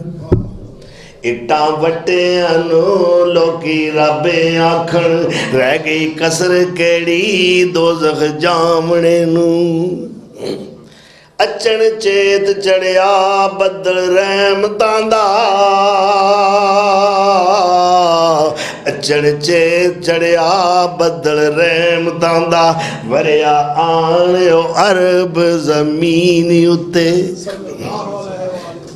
Speaker 2: اٹاں وٹیاں نو لوکی رب آکھن رہ گئی کسر کیڑی دوزخ جامنے نو اچن چیت چڑیا بدل رحمتاں دا اچن چیت چڑیا بدل رحمتاں دا وریا آنیو عرب زمین اتے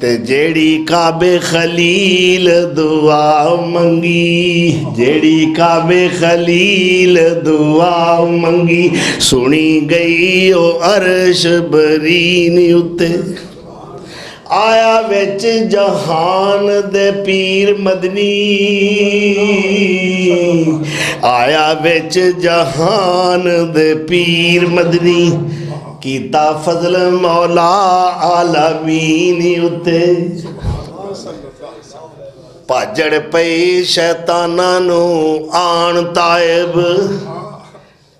Speaker 2: تے جیڑی کعبے خلیل دعا منگی جیڑی کعبے خلیل دعا منگی سنی گئی او عرش برین اتے آیا وچ جہان دے پیر مدنی آیا وچ جہان دے پیر مدنی کیتا فضل مولا عالمین اتے پاجڑ پئی شیطانانو آن طائب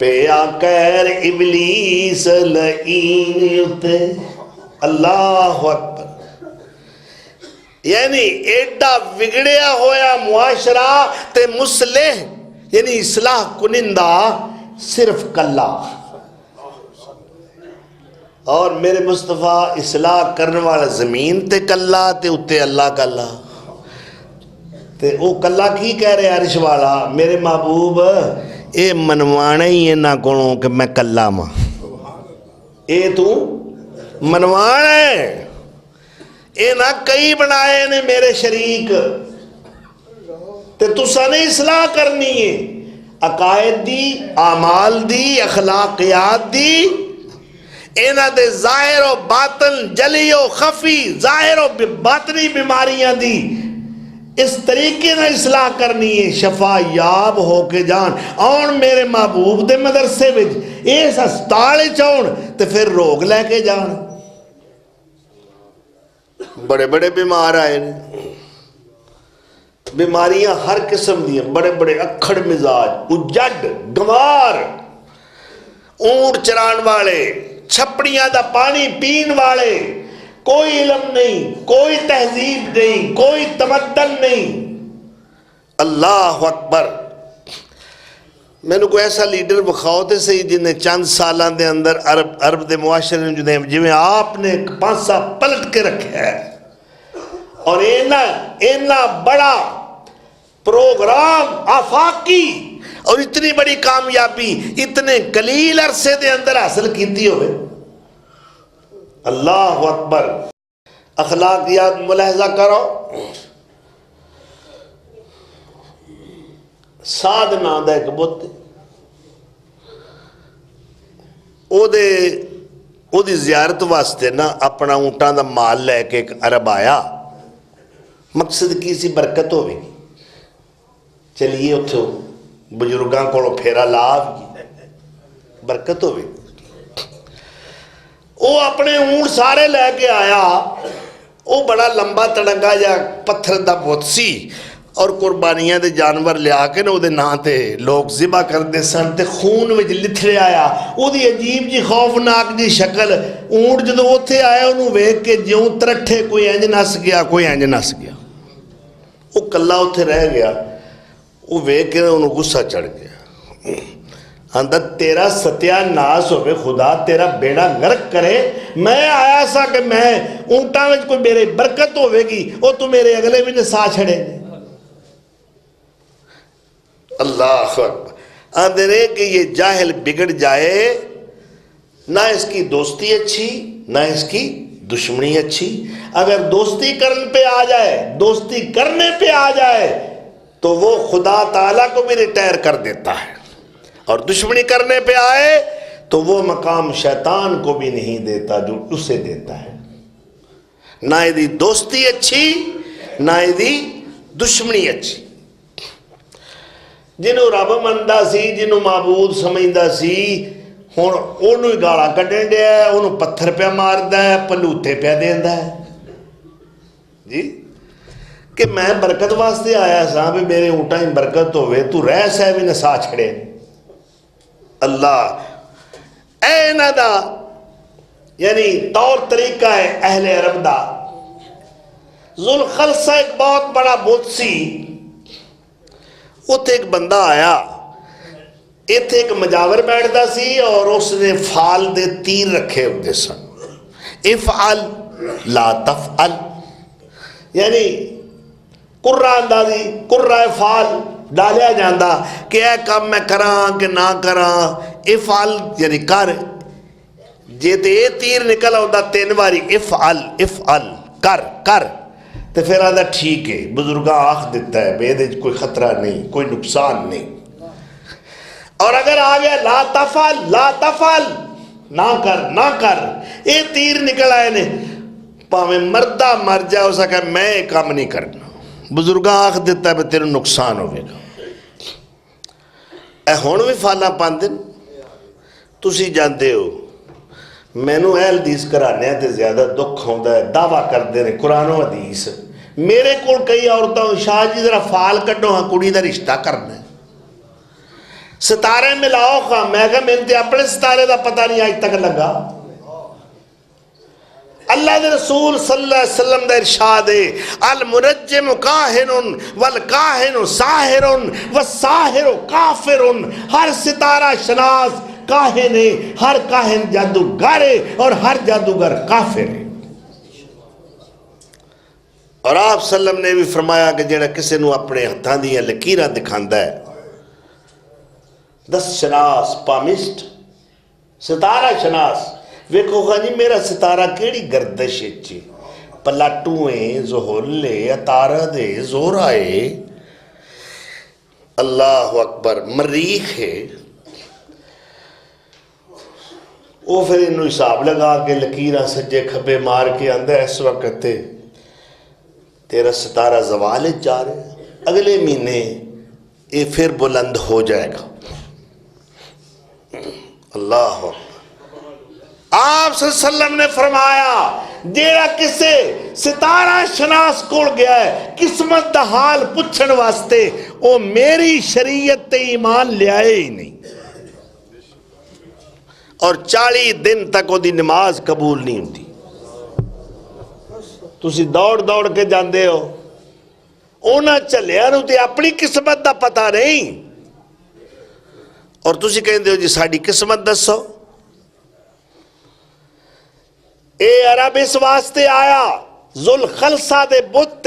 Speaker 2: پیا کیر ابلیس لعین اتے اللہ اکبر یعنی ایڈا بگڑیا ہویا معاشرہ تے مصلح یعنی اصلاح کنندہ صرف کلہ اور میرے مصطفیٰ اصلاح کرنے والا زمین تے کلہ تے اتے اللہ کلہ تے او کلہ کی کہہ رہے عرش والا میرے محبوب اے منوانا ہی ہے نہ کونوں کہ میں کلہ ماں اے تو منوانا ہے اے نہ کئی بنائے نے میرے شریک تے تُسا نے اصلاح کرنی ہے عقائد دی اعمال دی اخلاقیات دی اینا دے ظاہر و باطن جلی و خفی ظاہر و باطنی بیماریاں دی اس طریقے نہ اصلاح کرنی ہے شفا یاب ہو کے جان آن میرے محبوب دے مدرسے وچ اس ہسپتال چون تے پھر روگ لے کے جان بڑے بڑے بیمار آئے بیماریاں ہر قسم دی بڑے بڑے اکھڑ مزاج اجڑ گوار اونٹ چران والے چھپڑیاں دا پانی پین والے کوئی علم نہیں کوئی تہذیب نہیں کوئی تمدن نہیں اللہ اکبر میں نے کوئی ایسا لیڈر بخواؤ تے صحیح جنہیں چند سالان دے اندر عرب دے معاشرے جو میں آپ نے ایک پانسا پلٹ کے رکھے ہے اور اینا بڑا پروگرام آفاقی اور اتنی بڑی کامیابی اتنے قلیل عرصے دے اندر حاصل کیتی ہوئے اللہ اکبر اخلاقیات ملاحظہ کرو سعد نام دا ایک بت او دی زیارت واسطے نا اپنا اونٹاں دا مال لے کے ایک عرب آیا مقصد کی سی برکت ہوئے گی چلیے اتھو بزرگاں کو پھیرا لاو برکت ہوئے وہ اپنے اونٹ سارے لے کے آیا وہ بڑا لمبا تڑنگا یا پتھر دا بہت سی اور قربانیاں دے جانور لیا کے نا وہ دے نام تے لوگ ذبح کر دے سن تے خون وچ لتھڑے آیا وہ دی عجیب جی خوفناک جی شکل اونٹ جدو اوتھے آیا انہوں ویکھ کے جیوں ترٹھے کوئی انج نس گیا کوئی انج نس گیا وہ کلہ اوتھے رہ گیا وہ ویکھ کے انہوں غصہ چڑھ گیا اندر تیرا ستیہ ناس ہوئے خدا تیرا بیڑا غرق کرے میں آیا سا کہ میں اونٹاں وچ کوئی میرے برکت ہوئے گی وہ تو میرے اگلے بھی نے سا چھڑے اللہ اکبر اندر ہے کہ یہ جاہل بگڑ جائے نہ اس کی دوستی اچھی نہ اس کی دشمنی اچھی اگر دوستی کرنے پہ آ جائے دوستی کرنے پہ آ جائے تو وہ خدا تعالیٰ کو بھی ریٹائر کر دیتا ہے اور دشمنی کرنے پہ آئے تو وہ مقام شیطان کو بھی نہیں دیتا جو اسے دیتا ہے نہ ایدی دوستی اچھی نہ ایدی دشمنی اچھی جنہوں رب مندہ سی جنہوں معبود سمجھدہ سی انہوں گالا کٹیں دیا ہے انہوں پتھر پہ مار دا ہے پلوتے پہ دیں دا ہے جی کہ میں برکت واسطے آیا سا بھی میرے اونٹاں ہی برکت ہوئے، تو رہ سہ بھی نسا چھڑے۔ اللہ اے ندا یعنی طور طریقہ ہے اہل عرب دا۔ ذوالخلصہ ایک بہت بڑا بت سی، اتھے ایک بندہ آیا، اتھے ایک مجاور بیٹھتا سی اور اس نے فال دے تیر رکھے ہوتے سن، افعل لا تفعل، یعنی قرہ اندازی، قرہ فال ڈالیا جاندہ کہ اے کام میں کراں کہ نہ کراں، افعل یعنی کر، جے تے اے تیر نکل ہوتا 3 باری افعل افعل کر کر، تو پھر آدھا ٹھیک ہے، بزرگاں آخ دیتا ہے بے دے کوئی خطرہ نہیں، کوئی نقصان نہیں۔ اور اگر آگیا لا تفعل لا تفعل، نہ کر نہ کر، اے تیر نکل آئے نے پاویں مردہ مر جائے ہو سکا میں ایک کام نہیں کرنا، بزرگاں آخ دیتا ہے بے تیرے نقصان ہوئے گا۔ اے ہون بھی فالا پاندن تسی جانتے ہو، میں نو اہل حدیث کرانے تے زیادہ دکھ ہوندہ ہے، دعویٰ کر دے رہے قرآن و حدیث، میرے کول کئی عورتوں شاہ جی ذرا فال کڈو ہاں کڑی دا رشتہ کرنا ہے، ستارے ملاؤ خواہ، میں کہا میں نے اپنے ستارے دا پتہ نہیں آج تک لگا۔ اللہ دے رسول صلی اللہ علیہ وسلم دا ارشاد ہے المنجم کاہن والکاہن ساہر والساہر کافر، ہر ستارہ شناس کاہن ہے، ہر کاہن جادوگر ہے اور ہر جادوگر کافر ہے۔ اور آپ صلی اللہ علیہ وسلم نے بھی فرمایا کہ جڑا کسی نو اپنے ہتھاں دیاں لکیراں دکھاندا ہے، 10 شناس پامسٹ ستارہ شناس، ویکھو خواہ جی میرا ستارہ کیڑی گردش چی، پلاٹویں زہولے اتارد زورائے، اللہ اکبر، مریخ ہے، وہ پھر انہوں حساب لگا کے لکیرہ سجے کھبے مار کے اندر اس وقت تیرا ستارہ زوال جا رہے، اگلے مہینے یہ پھر بلند ہو جائے گا۔ اللہ اکبر۔ آپ صلی اللہ علیہ وسلم نے فرمایا جیڑا کسے ستارہ شناس کوڑ گیا ہے قسمت دا حال پچھن واسطے، وہ میری شریعت تے ایمان لے آئے ہی نہیں، اور 40 دن تک وہ دی نماز قبول نہیں ہوتی۔ تسی دوڑ دوڑ کے جاندے ہو، اونا چلے آنو تے اپنی قسمت دا پتہ نہیں، اور تسی کہندے ہو جی ساڑی قسمت دسو۔ اے عرب اس واسطے آیا ذوالخلصہ دے بت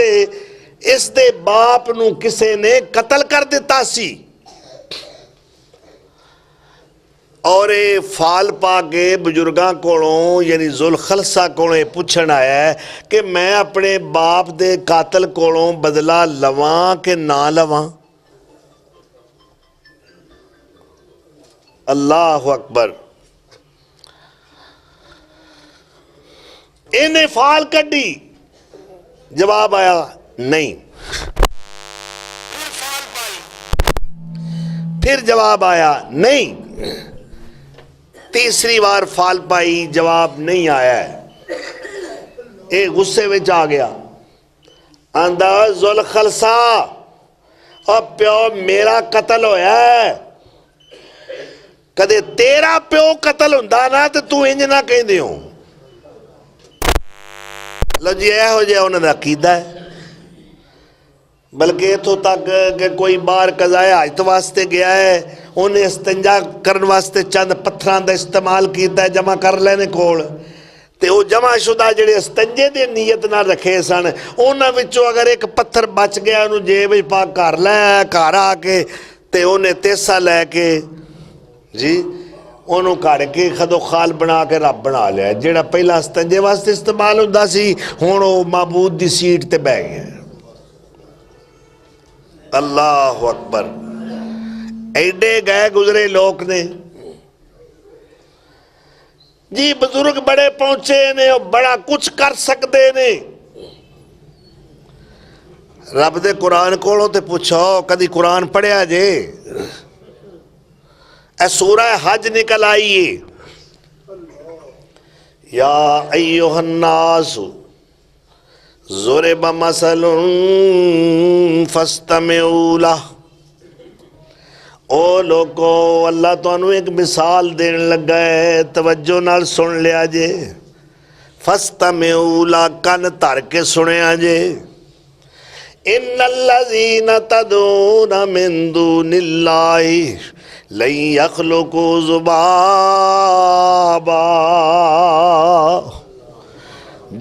Speaker 2: اس دے باپ نو کسے نے قتل کر دیتا سی، اور اے فال پا کے بزرگاں کولوں یعنی ذوالخلصہ کولوں پوچھن آیا ہے کہ میں اپنے باپ دے قاتل کولوں بدلہ لواں کہ نہ لواں۔ اللہ اکبر۔ انہیں فال کڈی، جواب آیا نہیں، پھر جواب آیا نہیں، تیسری بار فال پائی، جواب نہیں آیا ہے، ایک غصے وچ آ گیا، آندہ ذوالخلصہ اب پیو میرا قتل ہویا ہے، کدے تیرا پیو قتل ہوندہ نا تو انج نہ کہیں دے ہوں۔ لو جی اے ہو جائے انہوں نے عقیدہ ہے، بلکہ اتھو تک کہ کوئی بار قضائے حاجت واسطے گیا ہے، انہیں استنجا کرن واسطے چند پتھران دا استعمال کیتا ہے جمع کر لینے کھول، تے وہ جمع شدہ جڑے استنجے دے نیت نہ رکھے سن، انہاں وچوں اگر ایک پتھر بچ گیا انہوں جیب پاک کر لے کار آ کے، تے انہیں تیسا لے کے جی انہوں کار کے خدو خال بنا کے رب بنا لیا، جیڑا پہلا استنجے واسطے استعمال ہوندہ سی ہونو معبود دی سیٹ تے بہ گیا۔ اللہ اکبر۔ ایڈے گئے گزرے لوگ نے جی بزرگ بڑے پہنچے نے اور بڑا کچھ کر سکتے نے، رب دے قرآن کولوں تے پوچھو کدی قرآن پڑھیا جے؟ اے سورہ حج نکل آئیے، یا ایوہ الناس ضرب مثل فاستمعوا لہ، او لوگو اللہ تانوں ایک مثال دین لگا ہے، توجہ نال سن لیا جے، فاستمعوا لہ، کن دھر کے سنیا جے، ان الذین تدعون من دون اللہ لن یخلقوا ذبابا،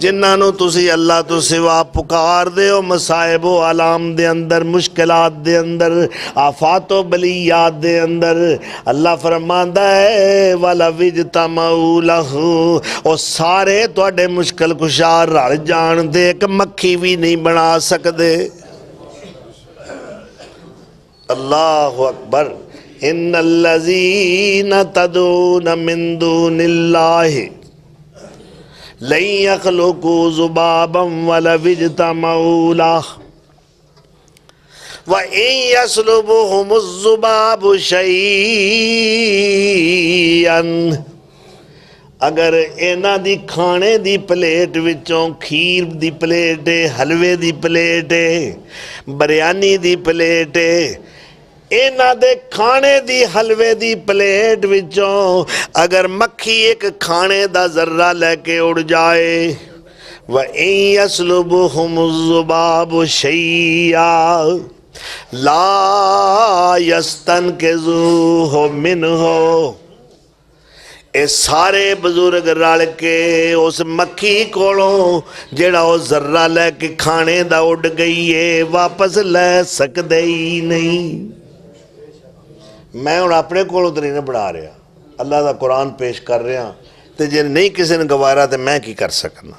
Speaker 2: جنہاں نو تسی اللہ تو سوا پکار دے ہو مصائب و علام دے اندر، مشکلات دے اندر، آفات و بلیات دے اندر، اللہ فرماندا ہے وَلَوِ اجْتَمَعُوا لَهُ، او سارے تواڈے مشکل کشا رل جان دے ایک مکھی بھی نہیں بنا سکدے۔ اللہ اکبر۔ ان الذین تدعون من دون اللہ لن يخلقوا ذبابا ولو اجتمعوا له وَإِن يَسْلُبْهُمُ الذُّبَابُ شَيْئًا، اگر اینا دی کھانے دی پلیٹ وچوں کھیر دی پلیٹ ہے، حلوے دی پلیٹ ہے، بریانی دی پلیٹ ہے، اینا دے کھانے دی حلوے دی پلیٹ وچوں اگر مکھی ایک کھانے دا ذرہ لے کے اڑ جائے، وَإِن يَسْلُبْهُمُ الذُّبَابُ شَيْئًا لَا يَسْتَنْقِذُوهُ مِنْهُ، اے سارے بزرگ رل کے اس مکھی کولوں جیڑا او ذرہ لے کے کھانے دا اڑ گئی ہے واپس لے سکدے ہی نہیں۔ میں ہوں اپنے کولوں تو نہیں بڑھا رہا، اللہ دا قرآن پیش کر رہا، تے جے نہیں کسی نے گوارا تے میں کی کر سکنا،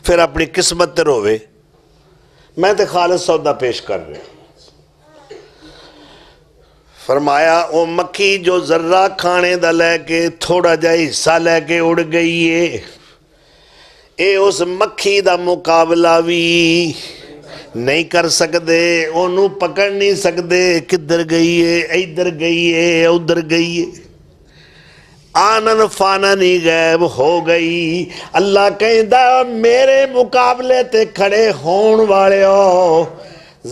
Speaker 2: پھر اپنی قسمت تے روے، میں تے خالص سودا پیش کر رہا۔ فرمایا او مکھی جو ذرہ کھانے دا لے کے تھوڑا جا حصہ لے کے اڑ گئی ہے، اے اس مکھی دا مقابلہ بھی نہیں کر سکدے، انہوں پکڑ نہیں سکدے، کدھر گئی ہے، ادھر گئی ہے، ادھر گئی ہے، آنن فانن ہی غائب ہو گئی۔ اللہ کہندا میرے مقابلے تے کھڑے ہون والے ہو،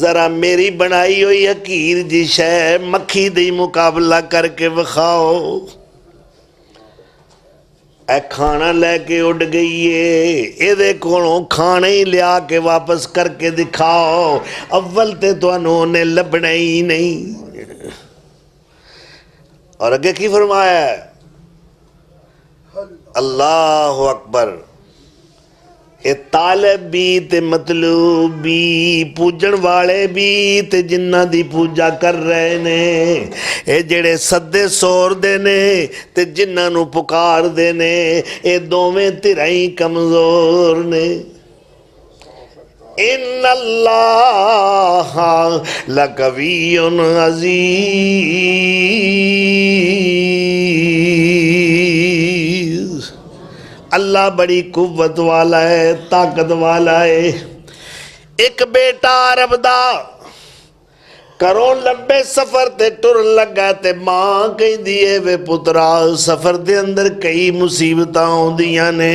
Speaker 2: ذرا میری بنائی ہوئی حقیر جی شے مکھی دی مقابلہ کر کے وکھاؤ۔ اے کھانا لے کے اڑ گئی ہے، اے دے کولوں کھانا ہی لیا کے واپس کر کے دکھاؤ، اول تے تو انہوں نے لبنا ہی نہیں۔ اور اگے کی فرمایا ہے؟ اللہ اکبر۔ اے طالب بھی تے مطلوب بھی، پوجن والے بھی تے جنہ دی پوجا کر رہے نے، اے جڑے صدے سور دے نے تے جنہ نو پکار دے نے، اے دوویں ترائیں کمزور نے۔ ان اللہ لقوی عزیز، اللہ بڑی قوت والا ہے، طاقت والا ہے۔ ایک بیٹا عرب دا کروں لمبے سفر تے ٹر لگا تے ماں کہیں دیئے وے پترا سفر دے اندر کئی مصیبتاں ہوندیاں نے،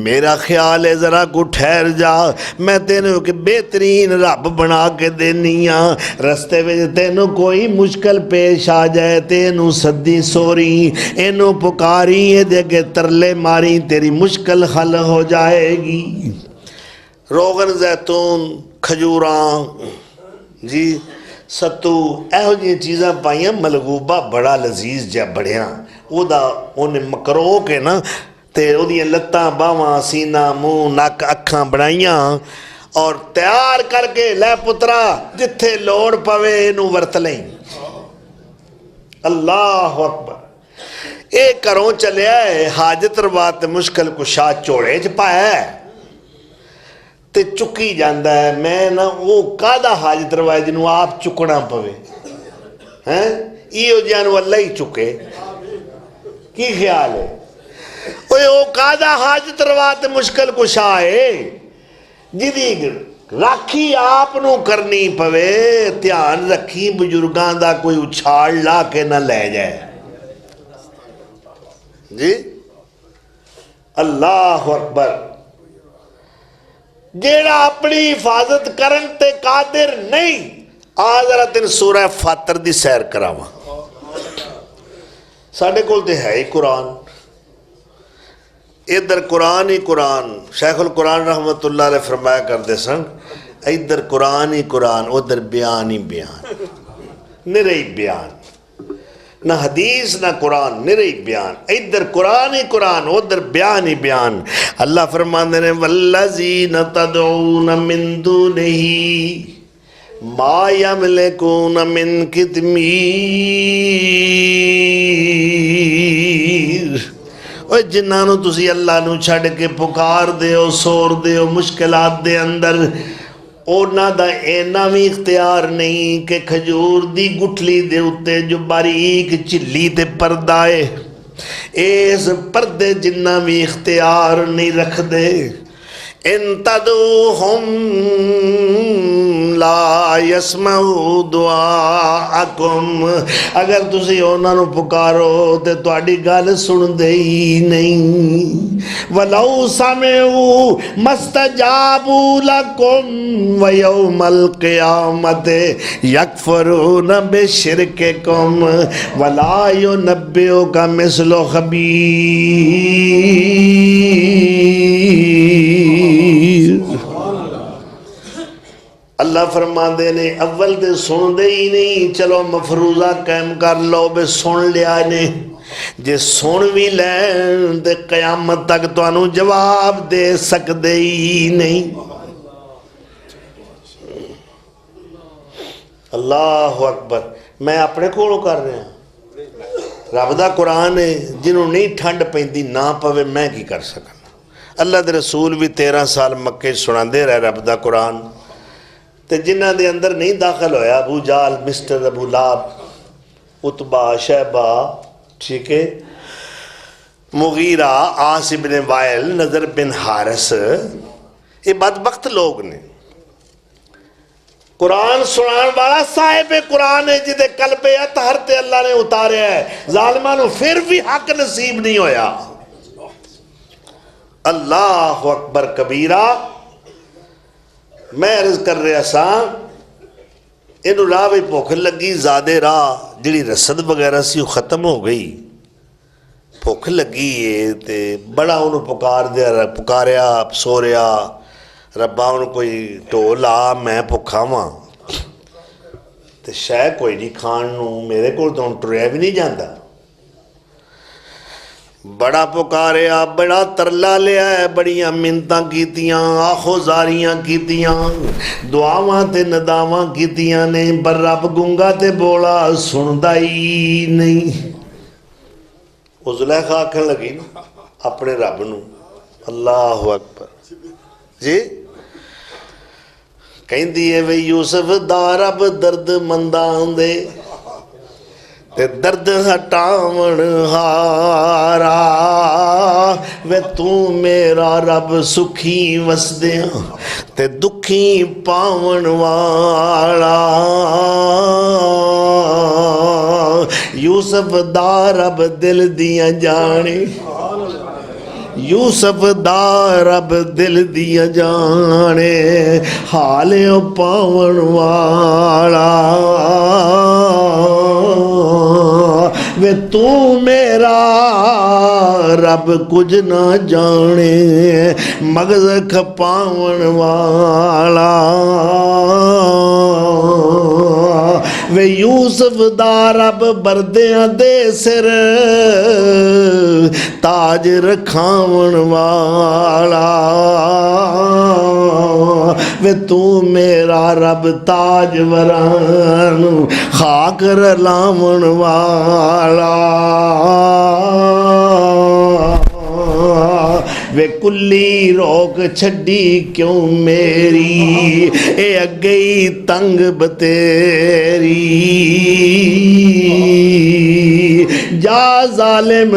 Speaker 2: میرا خیال ہے ذرا کو ٹھہر جا، میں تینوں کہ بہترین رب بنا کے دینیاں، رستے میں تینوں کوئی مشکل پیش آ جائے تینوں صدی سوری، اینوں پکاری دے کے ترلے ماری، تیری مشکل حل ہو جائے گی۔ روغن زیتون، کھجوراں، جی ستو، ایہو جی چیزاں پائیاں، ملغوبہ بڑا لذیذ جا بڑھیاں، او دا انہیں مکرو کے نا تے او دی لتاں باواں سینہ منہ نک اکھاں بڑھائیاں اور تیار کر کے لے پترا جتھے لوڑ پوے انو ورت لیں۔ اللہ اکبر۔ اے کروں چلے آئے حاجت ربات مشکل کشا چوڑے چ پایا ہے تے چکی جاندہ ہے، میں نا وہ کادا حاجت روائے جنہوں آپ چکنا پوے ہیں، ایو جانو اللہ ہی چکے، کی خیال ہے؟ وہ کادا حاجت روات مشکل کشا ہے جدی راکھی آپ نو کرنی پوے، دھیان رکھی بزرگاں دا کوئی اچھاڑ لا کے نہ لے جائے۔ جی اللہ اکبر۔ جیڑا اپنی حفاظت کرن تے قادر نہیں. آ ذرا تین سورہ فاتر دی سیر کراواں. ساڈے کول تے ہے ہی قرآن. ادھر قرآن ہی قرآن. شیخ القرآن رحمت اللہ علیہ فرمایا کرتے سن ادھر قرآن ہی قرآن ادھر بیان ہی بیان. نرئی بیان. نہ حدیث نہ قرآن, نرئی بیان. ادھر قرآن ہی قرآن ادھر بیان ہی بیان. اللہ فرماندے نے والذین تدعون من دونہ ما یملکون من قطمیر. اوہ جنہاں تسی اللہ نو چھڑ کے پکار دیو سور دیو مشکلات دے اندر, اونا دا اینا بھی اختیار نہیں کہ کھجور دی گٹھلی دے اتے جو باریک چلی تے پردائے اس پردے جنہ بھی اختیار نہیں رکھ دے. ان تدعوہم لا یسمعوا دعاءکم, اگر تسی اونا نو پکارو تے تواڈی گل سن دے ہی نہیں. ولو سمعوا مستجابوا لکم ویوم القیامت یکفرون بشرککم ولا ینبئک مثل خبیر. اللہ فرماندے نے اول تے سن دے ہی نہیں, چلو مفروضہ قائم کر لو بے سن لیا نے. جے سن بھی لین تے قیامت تک تو انہوں جواب دے سکدے ہی نہیں. اللہ اکبر. میں اپنے کولوں کر رہا ہوں. رب دا قرآن ہے, جنہوں نہیں ٹھنڈ پیندی نہ پوے میں کی کر سکنا. اللہ دے رسول بھی 13 سال مکے سنان دے رہے رب دا قرآن. تے جنہ دے اندر نہیں داخل ہویا ابو جال, مسٹر ابو لاب, عتبہ, شیبہ, ٹھیک ہے, مغیرہ, عاص بن وائل, نظر بن حارث, یہ بدبخت لوگ نے. قرآن سنان والا صاحب قرآن ہے جدے قلب اطہر تے اللہ نے اتارے ہے. ظالمانو پھر بھی حق نصیب نہیں ہویا. اللہ اکبر کبیرہ. میں عرض کر رہا سا انہوں راہ بھی بھوک لگی, زیادہ راہ جڑی رسد وغیرہ سی وہ ختم ہو گئی. بھوک لگی ہے تے بڑا انہوں پکاریا سوریا ربا انہوں کوئی ٹول آ میں بھوکھا ماں تے شاید کوئی نہیں کھان نوں, میرے کو تو ٹریا بھی نہیں جاندہ. بڑا پکاریا, بڑا ترلا لیا ہے, بڑیاں منتاں کیتیاں, آخوزاریاں کیتیاں, دعاواں تے نداواں کیتیاں نے, پر رب گنگا تے بولا سندا ہی نہیں. وہ زلیخا آکھن لگی نا اپنے رب نو. اللہ اکبر. جی کہیں دیئے وے یوسف دا رب درد مندان دے تے درد ہٹاون ہارا, وے تو میرا رب سکھی وسدیاں تے دکھی پاون والا. یوسف دا رب دل دیاں جانے, یوسف دا رب دل دیا جانے, حالے پاون والا. وے تو میرا رب کچھ نہ جانے, مغز کھپاون والا. وے یوسف دا رب بردیاں دے سر تاج رکھاون والا. وے تو میرا رب تاج وران خاک رلاون والا. وے کلی روک چھڈی کیوں میری, اے اگئی تنگ بتیری. جا ظالم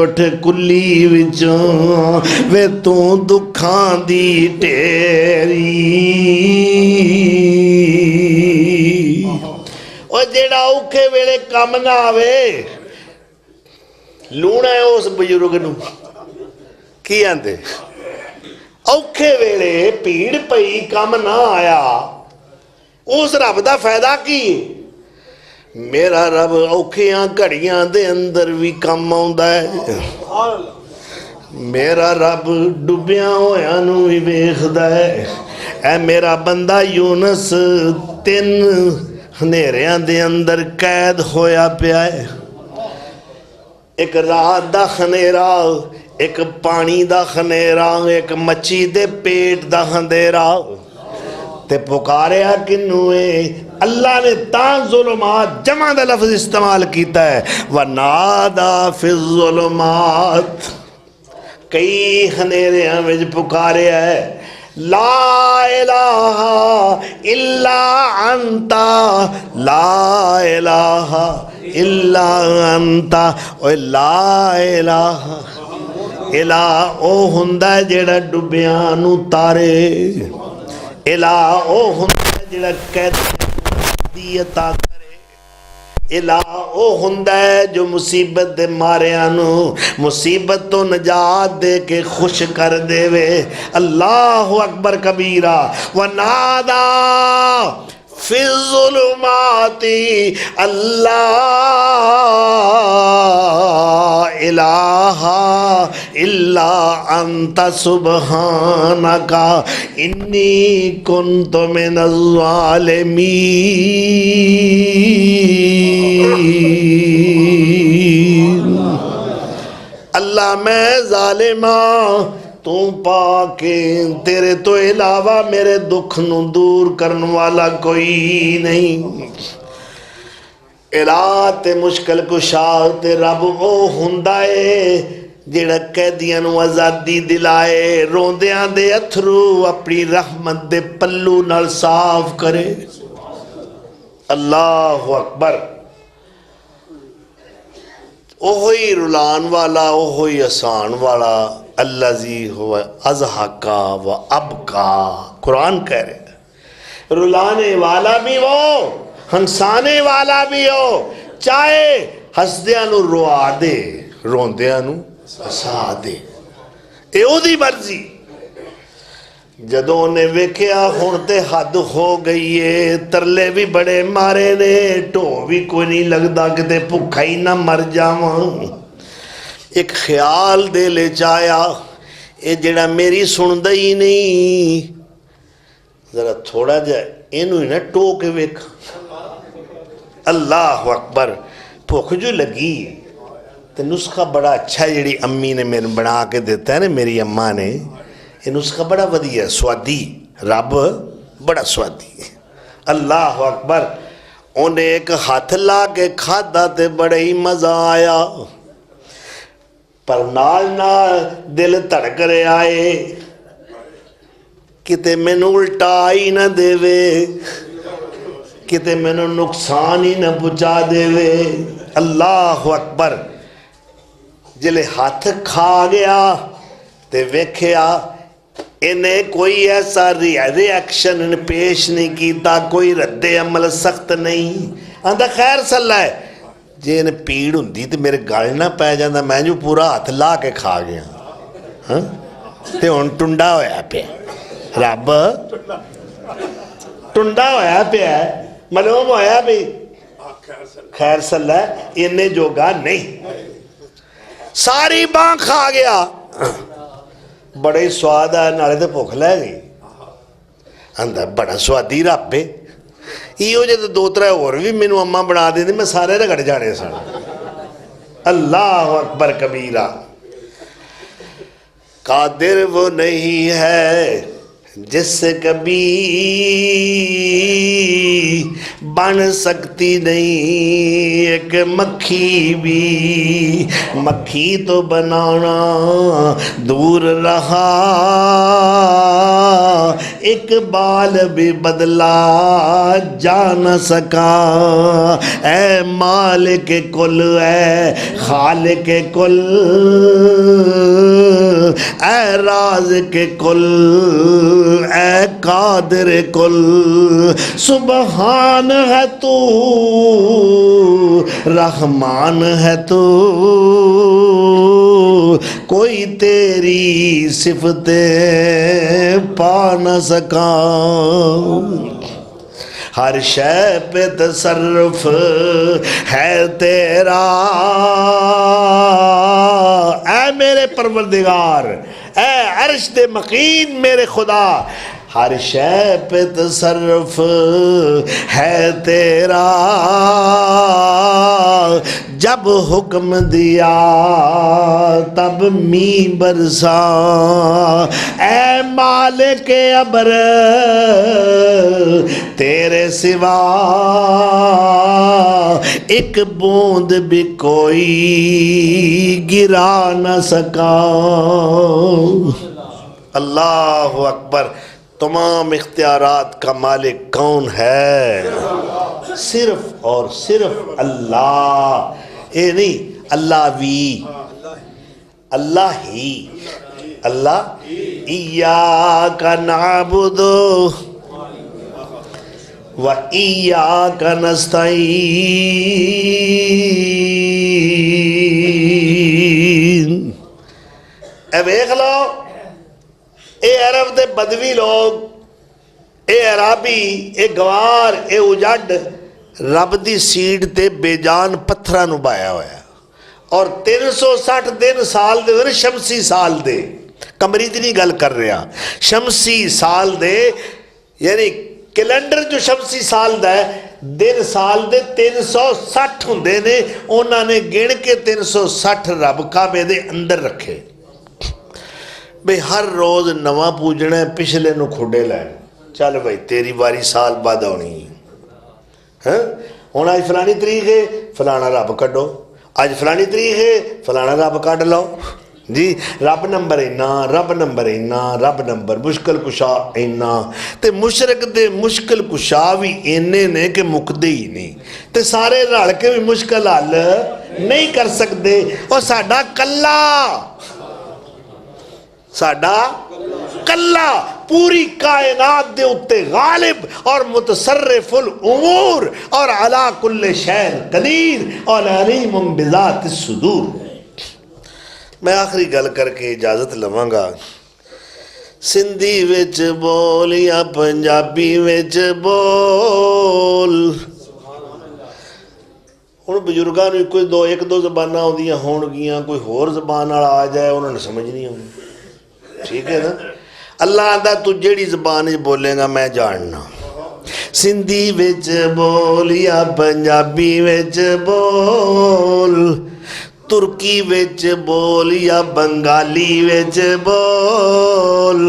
Speaker 2: اٹھ کلی وچوں, وے تو دکھاں دی ٹیری. اور جیڑا اوکھے ویلے کم نہ آوے لونا ہے اس بزرگ نو کی آندے, ਔਖੇ ਵੇਲੇ ਭੀੜ ਪਈ ਕੰਮ ਨਾ ਆਇਆ, ਉਸ ਰੱਬ ਦਾ ਫਾਇਦਾ ਕੀ? ਮੇਰਾ ਰੱਬ ਔਖੀਆਂ ਘੜੀਆਂ ਦੇ ਅੰਦਰ ਵੀ ਕੰਮ ਆਉਂਦਾ ਹੈ। ਮੇਰਾ ਰੱਬ ਡੁੱਬਿਆਂ ਹੋਇਆਂ ਨੂੰ ਵੀ ਵੇਖਦਾ ਹੈ। ਐ ਮੇਰਾ ਬੰਦਾ ਯੂਨਸ 3 ਹਨੇਰਿਆਂ ਦੇ ਅੰਦਰ ਕੈਦ ਹੋਇਆ ਪਿਆ ਹੈ। ਇੱਕ ਰਾਤ ਦਾ ਹਨੇਰਾ, ਇੱਕ ਪਾਣੀ ਦਾ ਹਨੇਰਾ, ਇੱਕ ਮੱਛੀ ਦੇ ਪੇਟ ਦਾ ਹਨੇਰਾ। تے پکاریا کنوں اللہ نے تاں ظلمات جمع دا لفظ استعمال کیتا ہے، وَنَادَا فِي الظُّلُمَاتِ، کئی ہنیریاں وچ پکاریا ہے، لا الہ الا انت، لا الہ الا انت، اوہ لا الہ الہ او ہندہ جڑا ڈبیاں نو تارے، الہ او ہندہ جڑا قید دی عطا کرے، الہ او ہندہ جو مصیبت دے ماریانو مصیبت تو نجات دے کے خوش کر دے وے۔ اللہ اکبر کبیرہ، وَنَادَا فِي الظُّلُمَاتِ اللہ الہ الا انت سبحانک انی کنت من الظالمین۔ اللہ میں ظالماں تو پاکے، تیرے تو علاوہ میرے دکھ نو دور کرن والا کوئی نہیں۔ الہ تے مشکل کشا تے رب او ہوندا اے جڑا قیدیاں نو آزادی دلائے، روندیاں دے اتھرو اپنی رحمت دے پلو نال صاف کرے۔ اللہ اکبر۔ اوہی رلان والا، اوہی آسان والا، الذی ہوا اضحکا و ابکا، قرآن کہہ رہے ہیں رلانے والا بھی وہ، ہنسانے والا بھی ہو، چاہے ہسدیاں نو روا دے، روندیاں نو ہسا دے، اے او دی مرضی۔ جدوں نے ویکھیا ہن تے حد ہو گئی ہے، ترلے بھی بڑے مارے نے، ٹو بھی کوئی نہیں لگدا کہ تے بھکھا ہی نہ مر جاواں۔ ایک خیال دے لے چایا، اے جڑا میری سندا ہی نہیں، ذرا تھوڑا جائے اینو ہی نہ ٹو کے ویکھ۔ اللہ اکبر۔ بھوک جو لگی تے نسخہ بڑا اچھا ہے جڑی امی نے میرے بنا کے دیتا ہے نا، میری اماں نے، یہ نسخہ بڑا ودیا سوادی، رب بڑا سوادی۔ اللہ اکبر۔ انہیں ایک ہاتھ لا کے کھادا تے بڑا ہی مزہ آیا، پر نال نال دل تڑک رہے آئے کتے میں نو الٹا ہی نہ دے وے، کتے میں نو نقصان ہی نہ پہنچا دے وے۔ اللہ اکبر۔ جلے ہاتھ کھا گیا تے ویکھیا انہیں کوئی ایسا ریاکشن پیش نہیں کیتا، کوئی رد عمل سخت نہیں، آندھا خیر صلی ہے جی انہیں پیڑ ہوندی تے میرے گل نہ پہ جاندہ، میں جو پورا ہاتھ لا کے کھا گیا تے ہن ٹنڈا ہویا پہ، رب ٹنڈا ہویا پہ ہے، معلوم ہویا بھی خیر صلی ہے انہیں جوگا نہیں، ساری بان کھا گیا، بڑے سواد ہے، نالے تے بھوک لے گئی، اندر بڑا سوادی رب ہے۔ یہ ہو جائے تو 2-3 اور بھی میں نے اماں بنا دے دی، میں سارے رگڑ جانے سن۔ اللہ اکبر کبیرہ۔ قادر وہ نہیں ہے جس سے کبھی بن سکتی نہیں ایک مکھی بھی، مکھی تو بنانا دور رہا، ایک بال بھی بدلا جا نہ سکا، اے مالک کل، اے خالق کل، اے رازق کل، اے قادر کل، سبحان ہے تو، رحمان ہے تو، کوئی تیری صفتیں پا نہ سکا ہر شے پہ تصرف ہے تیرا اے میرے پروردگار اے عرش دے مقین میرے خدا ہر شے پہ تصرف ہے تیرا جب حکم دیا تب می برسا اے مالک ابر تیرے سوا ایک بوند بھی کوئی گرا نہ سکا اللہ اکبر تمام اختیارات کا مالک کون ہے صرف اور صرف اللہ اے نہیں اللہ وی اللہ ہی اللہ ایاک نعبد و ایاک نستعین اے دیکھ لو اے عرب دے بدوی لوگ اے عرابی اے گوار اے اجڑ رب دی سیڑ تے بے جان پتھرہ نو بایا ہوا ہے اور 360 دن سال دے شمسی سال دے کمری دی نہیں گل کر رہا شمسی سال دے یعنی کیلنڈر جو شمسی سال دا ہے دن سال دے 360 ہوندے نے انہاں نے گن کے 360 رب کعبے دے اندر رکھے بے ہر روز نواں پوجنا ہے پچھلے نو کھوڑے لائن چل بھائی تیری باری سال بعد ہونی ہوں آج فلانی تاریخ ہے فلانا رب کڈو اج فلانی تاریخ ہے فلانا رب کڈ لو جی رب نمبر اینا رب نمبر اینا رب نمبر مشکل کشا اینا تے مشرک دے مشکل کشا بھی اینے نے کہ مکدے ہی نہیں تے سارے رل کے بھی مشکل حل نہیں کر سکتے اور ساڈا کلا ساڈا کلا پوری کائنات دے اتے غالب اور متصرف الامور اور علا کل شین قدیر اور علیم بذات الصدور میں آخری گل کر کے اجازت لواں گا سندھی وچ بول یا پنجابی وچ بول ہن بزرگاں نوں کوئی ایک دو زباناں ہوندیاں ہون گیاں کوئی ہور زبان والا آ جائے انہاں نے سمجھ نہیں آؤں ٹھیک ہے نا اللہ آدھا تو جیڑی زبان بولے گا میں جاننا سندھی وچ بول یا پنجابی وچ بول ترکی وچ بول یا بنگالی وچ بول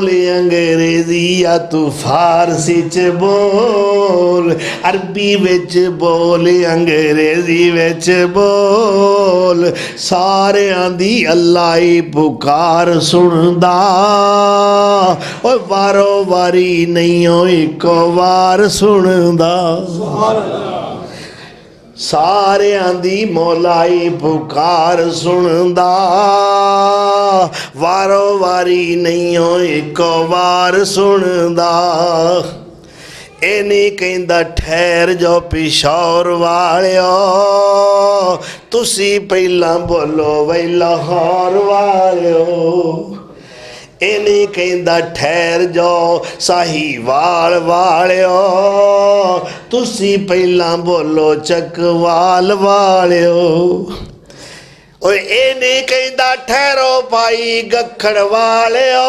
Speaker 2: انگریزی یا تو فارسی چ بول عربی وچ بول انگریزی وچ بول سارے آندی اللہ ہی پکار سندا او وارو واری نہیں ہوئی کو وار سندا سارے آندی مولائی پکار سندا وارو واری نہیں ہوئی کو وار سندا اے نہیں کہندا ٹھہر جو پشور والیو تسی پہلا بولو وی لاہور والیو اے نہیں کہندا ٹھہر جاؤ ساہیوال والیو تسی پہلا بولو چکوال والیو اے نہیں کہندا ٹھہرو پائی گکھڑ والیو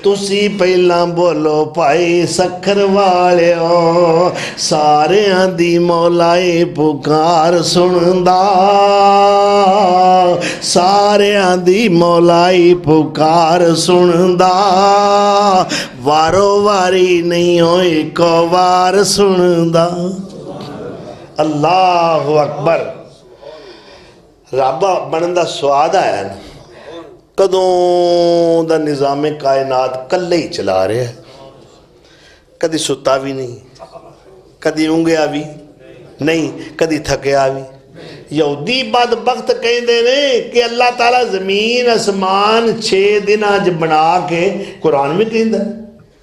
Speaker 2: تسی پہلا بولو پائی سکھر والیو سارے آندی مولائی پکار سندا سارے آندی مولائی پکار سندا وارو واری نہیں ہوئی کو وار سندا اللہ اکبر رب بنن دا سواد آیا نا کدوں دا نظام کائنات کلے ہی چلا رہے ہیں کدی ستا بھی نہیں کدی اونگیا بھی نہیں کدی تھکیا بھی یہودی بدبخت کہندے نے کہ اللہ تعالیٰ زمین اسمان 6 دن آج بنا کے قرآن میں کہندہ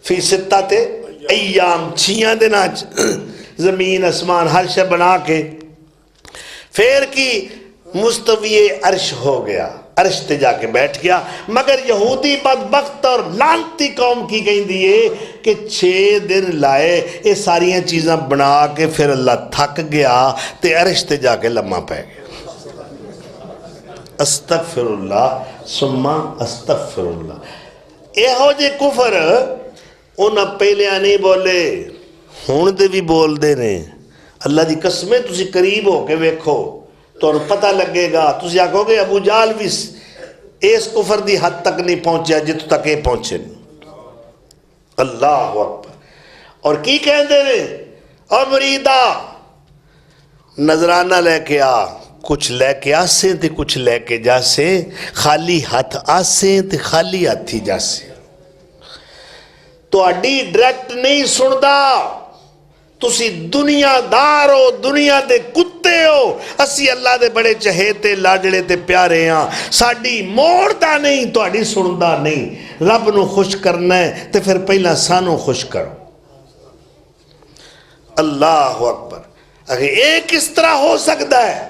Speaker 2: فی ستہ ایام 6 دن آج زمین اسمان ہر شے بنا کے پھر کی مستوی عرش ہو گیا، عرش تے جا کے بیٹھ گیا۔ مگر یہودی بدبخت اور لانتی قوم کی کہیں دیئے کہ 6 دن لائے یہ ساریاں چیزاں بنا کے پھر اللہ تھک گیا تے عرش تے جا کے لمحہ پہ گیا۔ استغفر اللہ ثم استغفر اللہ۔ اے ہو جے کفر انہاں پہلیاں نہیں بولے، ہون دے بھی بول دے نے۔ اللہ دی قسمیں تسی قریب ہو کے ویکھو تو پتہ لگے گا، تسی آکھو گے ابو جہل بھی اس کفر دی حد تک نہیں پہنچیا جتوں تک یہ پہنچے۔ اللہ اکبر۔ اور کی کہندے نے، اور مریدہ نظرانہ لے کے آ، کچھ لے کے آسیں تے کچھ لے کے جاسیں، خالی ہاتھ آسیں تے خالی ہاتھی جاسیں۔ تو اڈی ڈائریکٹ نہیں سندا، تسی دنیا دار ہو، دنیا دے کتے ہو، اسی اللہ دے بڑے چہیتے لاڈڑے تے پیارے ہاں، ساڈی موڑ دا نہیں تو اڈی سندا نہیں۔ رب نو خوش کرنا ہے تے پھر پہلا سانو خوش کرو۔ اللہ اکبر۔ اگر ایک اس طرح ہو سکتا ہے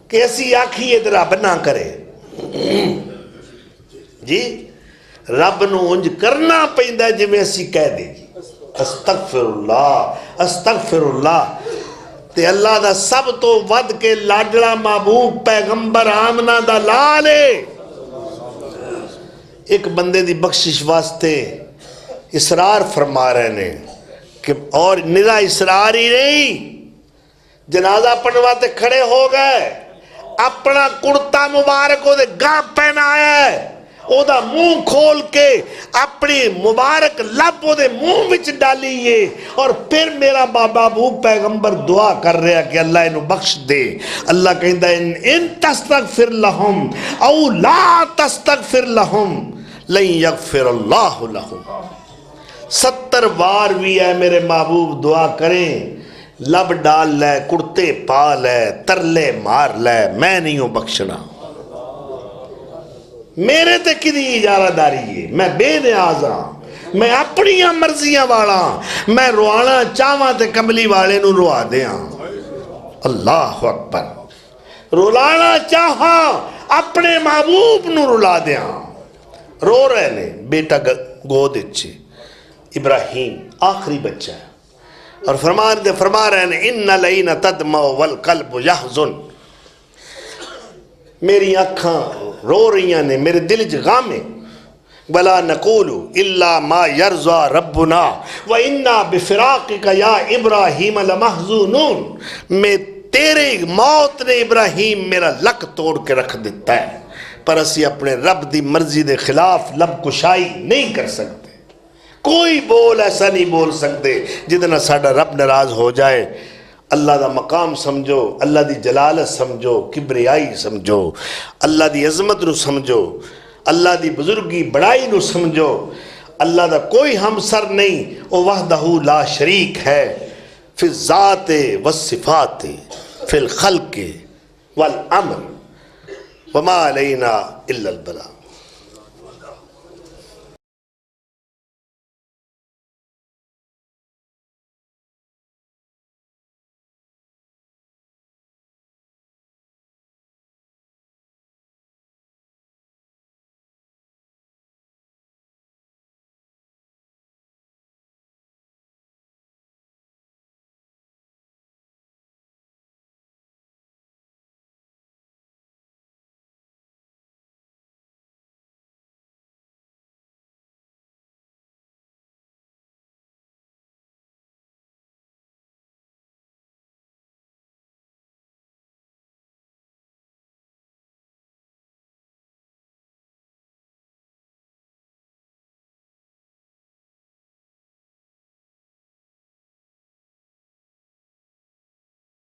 Speaker 2: کہ اسی آکھیے تے رب نہ کرے، جی رب نو انج کرنا پیندا ہے جویں اسی کہہ دے جی استغفر اللہ استغفر اللہ۔ تے اللہ دا سب تو ود کے لاڈڑا محبوب پیغمبر آمنہ دا لالے ایک بندے دی بخشش واسطے اصرار فرما رہے نے کہ، اور نرا اصرار ہی نہیں، جنازہ پڑھواتے کھڑے ہو گئے، اپنا کرتا مبارک دے گاں پہنایا ہے، او دا منہ کھول کے اپنی مبارک لب او دے منہ وچ ڈالیے، اور پھر میرا بابا ابو پیغمبر دعا کر رہا کہ اللہ انہوں بخش دے۔ اللہ کہندہ ان تستغفر لہم او لا تستغفر لہم لن یغفر اللہ لہم۔ 70 بار بھی ہے میرے محبوب دعا کریں، لب ڈال لے، کرتے پا لے، ترلے مار لے، میں نہیں ہوں بخشنا، میرے تے کدی اجارہ داری ہے، میں بے نیاز ہاں، میں اپنی مرضیاں والا، میں روانا چاہواں تے کملی والے نو روا دیاں۔ اللہ اکبر۔ رولانا چاہاں اپنے محبوب نو رلا دیاں۔ رو رہے نے، بیٹا گود اچھے ابراہیم آخری بچہ ہے، اور فرما رہے ہیں ان لعین تدمع والقلب یحزن، میری آنکھاں رو رہی ہیں، میرے دل غم ہے، ولا نقول الا ما یرضی ربنا وانا بفراقک یا ابراہیم لمحزونون، میں تیرے موت نے ابراہیم میرا لک توڑ کے رکھ دیتا ہے، پر اسی اپنے رب دی مرضی دے خلاف لب کشائی نہیں کر سکتے، کوئی بول ایسا نہیں بول سکتے جتنا ساڈا رب ناراض ہو جائے۔ اللہ دا مقام سمجھو، اللہ دی جلالت سمجھو، کبریائی سمجھو، اللہ دی عظمت نو سمجھو، اللہ دی بزرگی بڑائی نو سمجھو۔ اللہ دا کوئی ہمسر نہیں، وہ وحدہ لا شریک ہے، فی الذات والصفات فی الخلق والامر وما علینا الا البلاغ۔